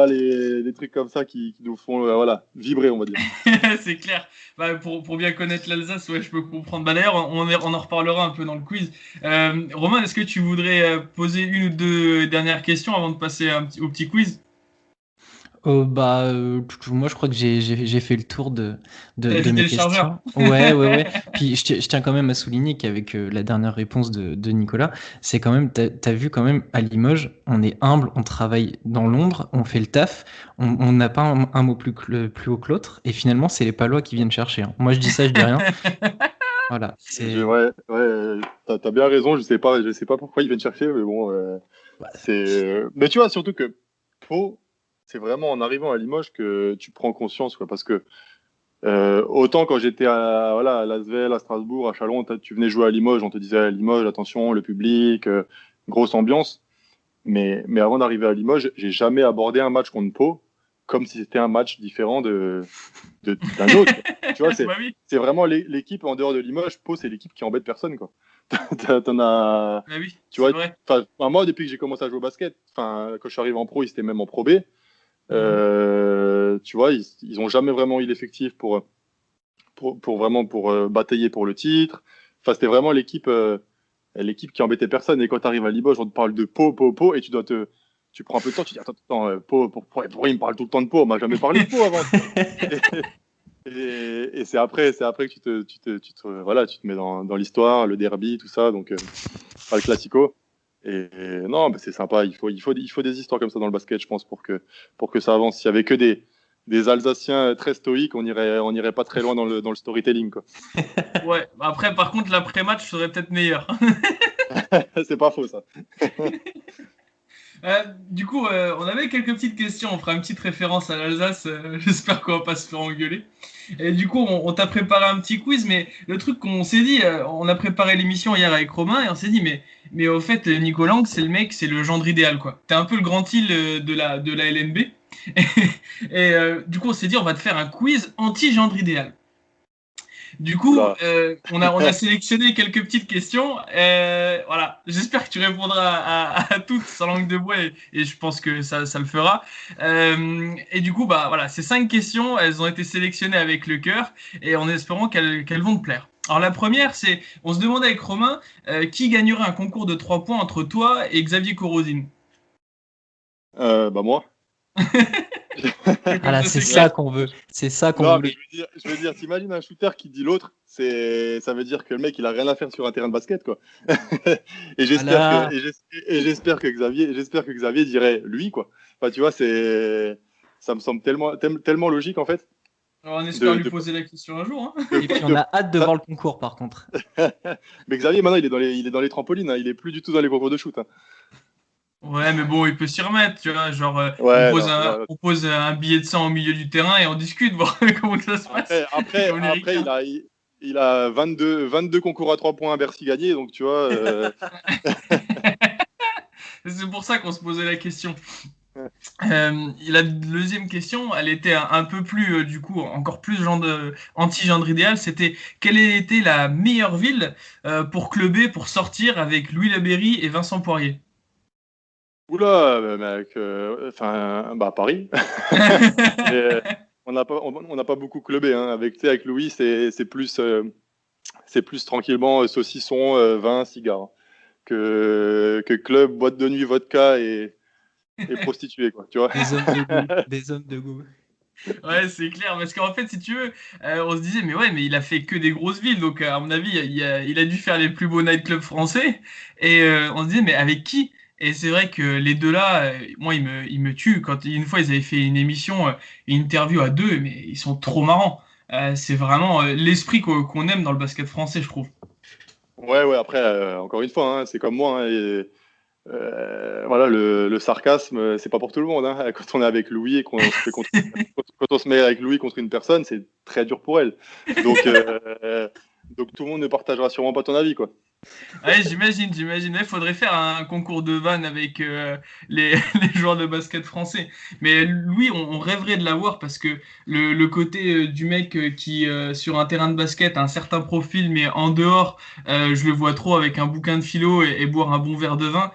les trucs comme ça qui nous font voilà, vibrer, on va dire. c'est clair. Bah, pour bien connaître l'Alsace, ouais, je peux comprendre. Bah, d'ailleurs, on en reparlera un peu dans le quiz. Romain, est-ce que tu voudrais poser une ou deux dernières questions avant de passer au petit quiz? Moi, je crois que j'ai fait le tour T'as de vidé mes le chargeur. questions. Ouais, ouais, ouais. Puis je tiens quand même à souligner qu'avec la dernière réponse de Nicolas, c'est quand même, t'as vu quand même à Limoges, on est humble, on travaille dans l'ombre, on fait le taf, on n'a pas un mot plus haut que l'autre, et finalement, c'est les Palois qui viennent chercher, hein. Moi, je dis ça, je dis rien. Voilà, c'est. Ouais, ouais, t'as bien raison. Je sais pas pourquoi ils viennent chercher, mais bon, mais tu vois, surtout que Pau, c'est vraiment en arrivant à Limoges que tu prends conscience, quoi, parce que autant quand j'étais voilà, à Lasvel, à Strasbourg, à Chalon, tu venais jouer à Limoges, on te disait à Limoges, attention, le public, grosse ambiance. Mais avant d'arriver à Limoges, j'ai jamais abordé un match contre Pau comme si c'était un match différent d'un autre, quoi. Tu vois, Bah oui, c'est vraiment l'équipe en dehors de Limoges. Pau, c'est l'équipe qui embête personne, quoi. T'en as, bah oui, tu c'est vois, vrai. moi, depuis que j'ai commencé à jouer au basket, enfin, quand je suis arrivé en pro, ils étaient même en pro B. Tu vois, ils ont jamais vraiment eu l'effectif pour vraiment batailler pour le titre. Enfin, c'était vraiment l'équipe qui embêtait personne. Et quand tu arrives à Limoges, on te parle de Pau, et tu prends un peu de temps, tu dis attends, Pau, pourquoi il me parle tout le temps de Pau? On m'a jamais parlé de Pau avant. Et c'est après que tu te mets dans l'histoire, le derby, tout ça, donc pas le classico. Et non, bah, c'est sympa. Il faut des histoires comme ça dans le basket, je pense, pour que ça avance. S'il y avait que des Alsaciens très stoïques, on irait pas très loin dans le storytelling, quoi. Ouais, après, par contre, l'après-match serait peut-être meilleur. C'est pas faux, ça. Du coup, on avait quelques petites questions. On fera une petite référence à l'Alsace. J'espère qu'on va pas se faire engueuler. Et du coup, on t'a préparé un petit quiz, mais le truc qu'on s'est dit, on a préparé l'émission hier avec Romain et on s'est dit, mais au fait, Nico Lang, c'est le mec, c'est le gendre idéal, quoi. T'es un peu le grand île de la LNB. Du coup, on s'est dit, on va te faire un quiz anti-gendre idéal. Du coup, on a sélectionné quelques petites questions. Voilà, j'espère que tu répondras à toutes sans langue de bois et je pense que ça le fera. Et du coup, bah voilà, ces 5 questions, elles ont été sélectionnées avec le cœur et en espérant qu'elles vont te plaire. Alors la première, c'est, on se demandait avec Romain, qui gagnerait un concours de 3 points entre toi et Xavier Corozine. Bah moi. Voilà, c'est ça qu'on veut. C'est ça qu'on veut. Mais je veux dire, t'imagines un shooter qui dit l'autre, ça veut dire que le mec, il a rien à faire sur un terrain de basket, quoi. Et j'espère que Xavier dirait lui, quoi. Enfin, tu vois, ça me semble tellement logique, en fait. Alors on espère lui poser la question un jour. Hein. Et puis on a hâte de voir le concours, par contre. Mais Xavier, maintenant, il est dans les trampolines, hein. Il est plus du tout dans les concours de shoot, hein. Ouais, mais bon, il peut s'y remettre, tu vois. Genre, on pose un billet de sang au milieu du terrain et on discute, voir comment ça se passe. Après il a 22 concours à 3 points à Bercy gagnés, donc tu vois. C'est pour ça qu'on se posait la question. La deuxième question, elle était un peu plus, du coup, encore plus anti-gendre idéal. C'était quelle était la meilleure ville pour clubber, pour sortir avec Louis Laberry et Vincent Poirier? Oula, mec, Paris. On n'a pas beaucoup clubé, hein. Avec Louis, c'est plus tranquillement saucisson, vin, cigare, que club, boîte de nuit, vodka et prostituée, quoi, tu vois. Des hommes de goût. Ouais, c'est clair, parce qu'en fait, si tu veux, on se disait, mais ouais, mais il a fait que des grosses villes, donc à mon avis, il a dû faire les plus beaux nightclubs français, et on se disait, mais avec qui? Et c'est vrai que les deux là, moi, ils me tuent. Quand une fois, ils avaient fait une émission, une interview à deux, mais ils sont trop marrants. C'est vraiment l'esprit qu'on aime dans le basket français, je trouve. Ouais, après, encore une fois, hein, c'est comme moi, hein, voilà, le sarcasme, c'est pas pour tout le monde, hein. Quand on est avec Louis et quand on se met avec Louis contre une personne, c'est très dur pour elle. Donc tout le monde ne partagera sûrement pas ton avis, quoi. Ouais, j'imagine. Il faudrait faire un concours de vannes avec les joueurs de basket français. Mais Louis, on rêverait de l'avoir parce que le côté du mec qui, sur un terrain de basket, a un certain profil, mais en dehors, je le vois trop avec un bouquin de philo et boire un bon verre de vin.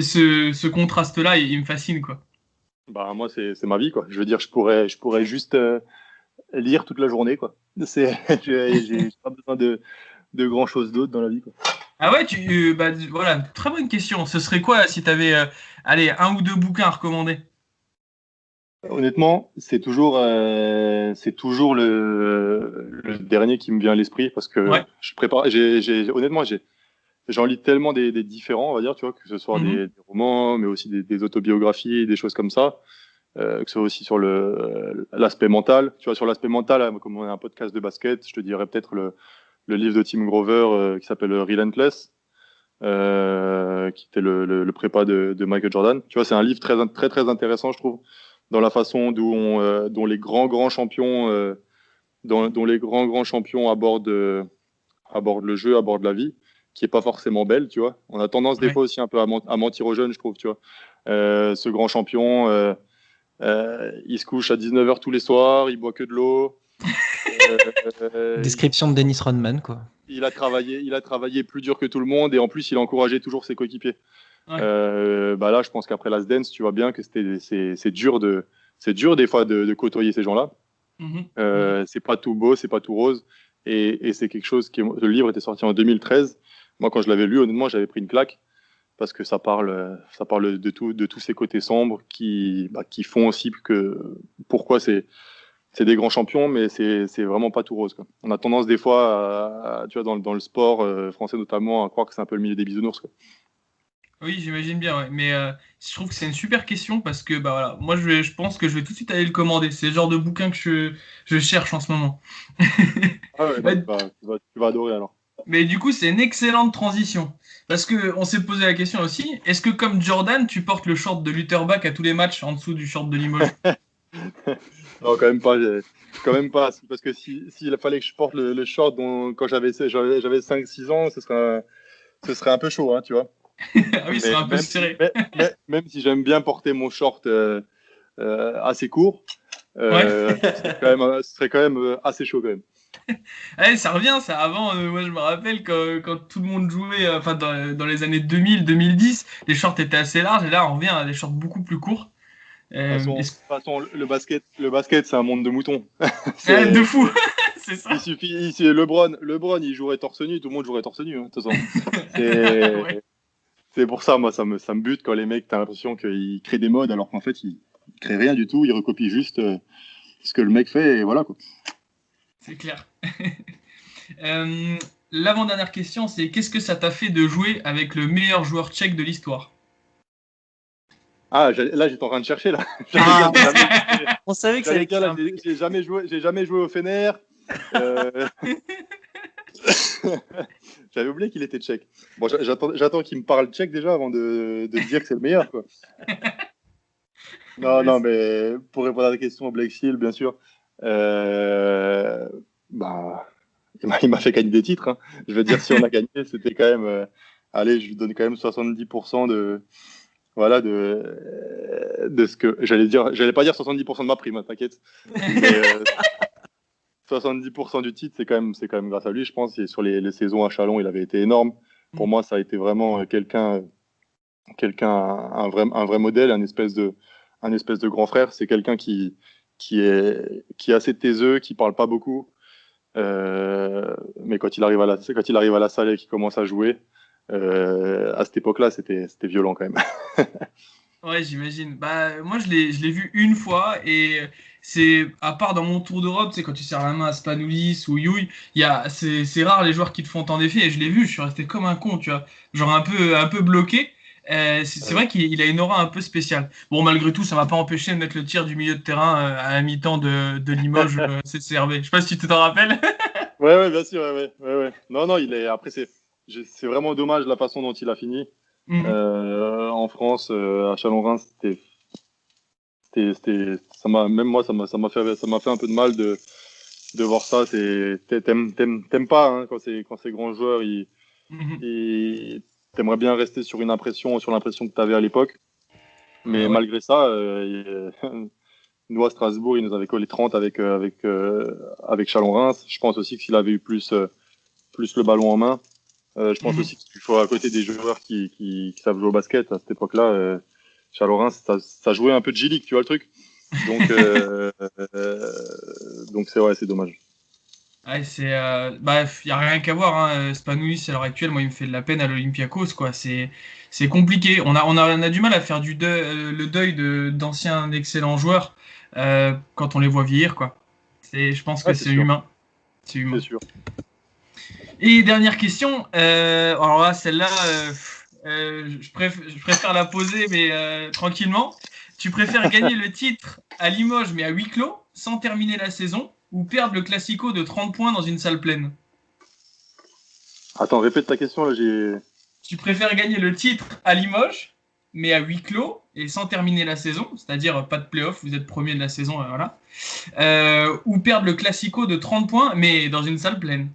Ce contraste-là, il me fascine, quoi. Bah, moi, c'est ma vie, quoi. Je veux dire, je pourrais juste lire toute la journée, quoi. J'ai pas besoin de grand chose d'autre dans la vie, quoi. Ah ouais, voilà, très bonne question. Ce serait quoi si tu avais, allez, un ou deux bouquins à recommander? Honnêtement, c'est toujours le dernier qui me vient à l'esprit parce que Ouais. je prépare. Honnêtement, j'en lis tellement des différents, on va dire, tu vois, que ce soit des romans, mais aussi des autobiographies, des choses comme ça. Que ce soit aussi sur l'aspect mental. Tu vois, sur l'aspect mental, comme on a un podcast de basket, je te dirais peut-être le livre de Tim Grover qui s'appelle Relentless, qui était le prépa de Michael Jordan. Tu vois, c'est un livre très, très, très intéressant, je trouve, dans la façon dont les grands champions, dont les grands champions abordent le jeu, abordent la vie, qui est pas forcément belle, tu vois. On a tendance des fois aussi un peu à mentir aux jeunes, je trouve, tu vois. Ce grand champion, il se couche à 19h tous les soirs, il boit que de l'eau. Description de Dennis Rodman, quoi. Il a travaillé plus dur que tout le monde et en plus il a encouragé toujours ses coéquipiers. Ouais. Là, je pense qu'après Last Dance, tu vois bien que c'est dur de c'est dur des fois de côtoyer ces gens-là. Mhm. C'est pas tout beau, c'est pas tout rose. Et c'est quelque chose le livre était sorti en 2013. Moi, quand je l'avais lu, honnêtement, j'avais pris une claque parce que ça parle de tous ces côtés sombres qui font aussi pourquoi c'est des grands champions, mais c'est vraiment pas tout rose, quoi. On a tendance des fois, tu vois, dans le sport français notamment, à croire que c'est un peu le milieu des bisounours, quoi. Oui, j'imagine bien, ouais. Mais je trouve que c'est une super question parce que bah voilà, moi je pense que je vais tout de suite aller le commander. C'est le genre de bouquin que je cherche en ce moment. Ah ouais, Bah, non, tu vas adorer alors. mais du coup, c'est une excellente transition. Parce que on s'est posé la question aussi, est-ce que comme Jordan, tu portes le short de Lutterbach à tous les matchs en dessous du short de Limoges? Non, quand même pas. Quand même pas. Parce que s'il fallait que je porte le short quand j'avais 5-6 ans, ce serait un peu chaud, hein, tu vois. Ah oui, ce Mais serait un peu serré. même si j'aime bien porter mon short assez court, Ouais. ce serait quand même assez chaud quand même. Ouais, ça revient, ça. Avant, moi, je me rappelle quand tout le monde jouait, enfin, dans les années 2000, 2010, les shorts étaient assez larges, et là, on revient à des shorts beaucoup plus courts. De toute façon, le basket, c'est un monde de moutons. De C'est, fou, c'est ça. il suffit, LeBron, il jouerait torse nu, tout le monde jouerait torse nu, hein, de toute façon. Ouais. C'est pour ça, moi, ça me bute quand les mecs, t'as l'impression qu'ils créent des modes alors qu'en fait, ils créent rien du tout, ils recopient juste ce que le mec fait et voilà, quoi. C'est clair. Euh, L'avant-dernière question, c'est qu'est-ce que ça t'a fait de jouer avec le meilleur joueur tchèque de l'histoire? Ah, là, j'étais en train de chercher, là. Ah, J'allais on savait que ça allait dire, là, créer un j'ai jamais joué au Fener. Euh, J'avais oublié qu'il était tchèque. Bon, j'attends qu'il me parle tchèque déjà avant de dire que c'est le meilleur, quoi. Non, Ouais, non, mais pour répondre à la question, Blake Shield, bien sûr, euh, bah, il m'a fait gagner des titres, hein. Je veux dire, si on a gagné, c'était quand même. Allez, je lui donne quand même 70% voilà, de ce que j'allais dire. J'allais pas dire 70% de ma prime, hein, t'inquiète. Mais 70% du titre, c'est quand même grâce à lui, je pense. Et sur les saisons à Chalon, il avait été énorme. Pour moi, ça a été vraiment un vrai modèle, un espèce de grand frère. C'est quelqu'un qui est assez taiseux, qui parle pas beaucoup. Mais quand il arrive à la salle et qu'il commence à jouer, à cette époque-là, c'était violent quand même. ouais, j'imagine. Bah, moi, je l'ai vu une fois et c'est, à part dans mon tour d'Europe, c'est quand tu serres la main à Spanoulis ou Youy, c'est rare les joueurs qui te font tant d'effets et je l'ai vu, je suis resté comme un con, tu vois, genre un peu bloqué. C'est vrai qu'il a une aura un peu spéciale. Bon, malgré tout, ça m'a pas empêché de mettre le tir du milieu de terrain à la mi-temps de Limoges CCRB. Je sais pas si tu t'en rappelles. Ouais, ouais, bien sûr, ouais, ouais, ouais, ouais. Non, non, après, c'est vraiment dommage la façon dont il a fini. Mhm. En France, à Chalon-Reims, même moi, ça m'a fait un peu de mal de voir ça. T'aimes pas, hein, quand ces grands joueurs, Mhm. t'aimerais bien rester sur l'impression que t'avais à l'époque. Bah Mais ouais. malgré ça, nous à Strasbourg, il nous avait collé 30 avec Chalon-Reims. Je pense aussi que s'il avait eu plus le ballon en main, je pense Mhm. aussi qu'il faut à côté des joueurs qui savent jouer au basket à cette époque-là. Chalon-Reims, ça jouait un peu de G-League, tu vois le truc. Donc, donc c'est dommage. Ouais, bah, y a rien qu'à voir, hein. Spanoulis, à l'heure actuelle, moi, il me fait de la peine à l'Olympiakos, quoi. C'est compliqué. On a du mal à faire le deuil d'anciens excellents joueurs quand on les voit vieillir, quoi. Je pense que Ouais, c'est c'est sûr, humain. C'est c'est humain. sûr. Et dernière question. Alors là, celle-là, je préfère la poser, mais tranquillement. Tu préfères gagner le titre à Limoges, mais à huis clos, sans terminer la saison, ou perdre le Classico de 30 points dans une salle pleine? Attends, répète ta question là. Tu préfères gagner le titre à Limoges, mais à huis clos et sans terminer la saison, c'est-à-dire pas de playoff, vous êtes premier de la saison, voilà. Ou perdre le Classico de 30 points, mais dans une salle pleine.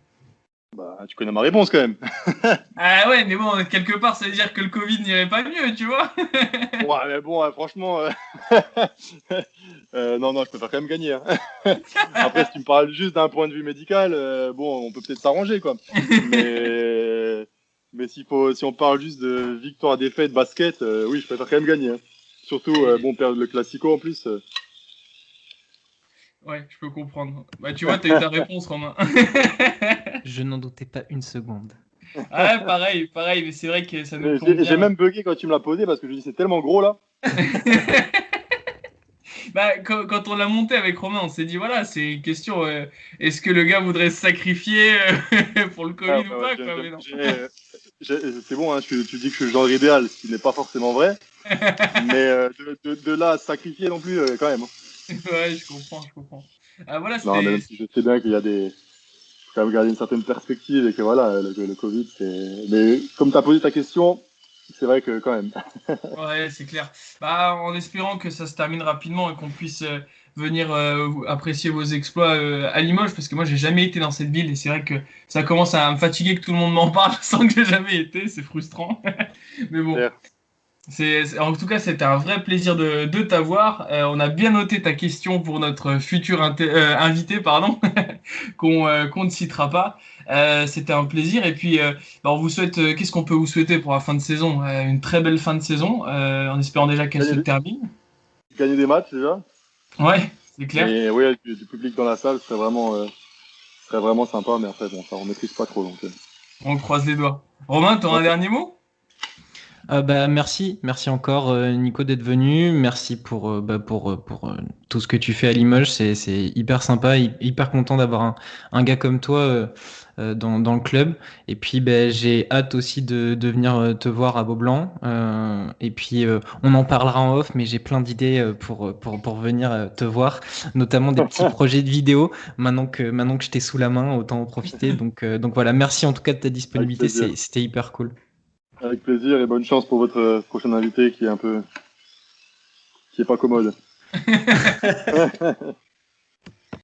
Bah, tu connais ma réponse quand même. Ah ouais, mais bon, quelque part, ça veut dire que le Covid n'irait pas mieux, tu vois. Ouais, mais bon, franchement, non, non, je préfère quand même gagner, hein. Après, si tu me parles juste d'un point de vue médical, bon, on peut peut-être s'arranger, quoi. Mais si on parle juste de victoire, défaite, basket, oui, je préfère quand même gagner, hein. Surtout, bon, perdre le Classico en plus. Ouais, je peux comprendre. Bah, tu vois, t'as eu ta réponse, Romain. Je n'en doutais pas une seconde. Ah, pareil, mais c'est vrai que ça nous plombe J'ai bien. même bugué quand tu me l'as posé parce que je dis c'est tellement gros là. Bah, quand on l'a monté avec Romain, on s'est dit, voilà, c'est une question, est-ce que le gars voudrait se sacrifier pour le Ouais, Covid ou ouais, pas, quoi, mais non. c'est bon, hein, tu dis que je suis le genre idéal, ce qui n'est pas forcément vrai. Mais de là à se sacrifier non plus, quand même, hein. Ouais, je comprends, je comprends. Ah, voilà, Non, mais c'était... même si je sais bien qu'il y a des. Faut quand même garder une certaine perspective et que voilà, le Covid, c'est. Mais comme tu as posé ta question, c'est vrai que quand même. Ouais, c'est clair. Bah, en espérant que ça se termine rapidement et qu'on puisse venir apprécier vos exploits à Limoges, parce que moi, j'ai jamais été dans cette ville et c'est vrai que ça commence à me fatiguer que tout le monde m'en parle sans que j'ai jamais été, c'est frustrant. Mais bon. En tout cas, c'était un vrai plaisir de t'avoir. On a bien noté ta question pour notre futur invité, pardon, qu'on ne citera pas. C'était un plaisir. Et puis, bah, on vous souhaite, qu'est-ce qu'on peut vous souhaiter pour la fin de saison? Une très belle fin de saison, en espérant déjà qu'elle se Gagner, termine. gagner des matchs déjà. Ouais, c'est clair. Et oui, du public dans la salle serait vraiment sympa, mais après, bon, ça, on maîtrise pas trop. Donc, On croise les doigts. Romain, tu as un ouais. dernier mot? Bah, merci encore Nico d'être venu. Merci pour tout ce que tu fais à Limoges. C'est hyper sympa, hyper content d'avoir un gars comme toi dans le club. Et puis j'ai hâte aussi de venir te voir à Beaublanc. Et puis on en parlera en off, mais j'ai plein d'idées pour venir te voir, notamment des petits projets de vidéo. Maintenant que je t'ai sous la main, autant en profiter. Donc voilà, merci en tout cas de ta Avec disponibilité. plaisir. C'était hyper cool. Avec plaisir et bonne chance pour votre prochain invité qui est pas commode.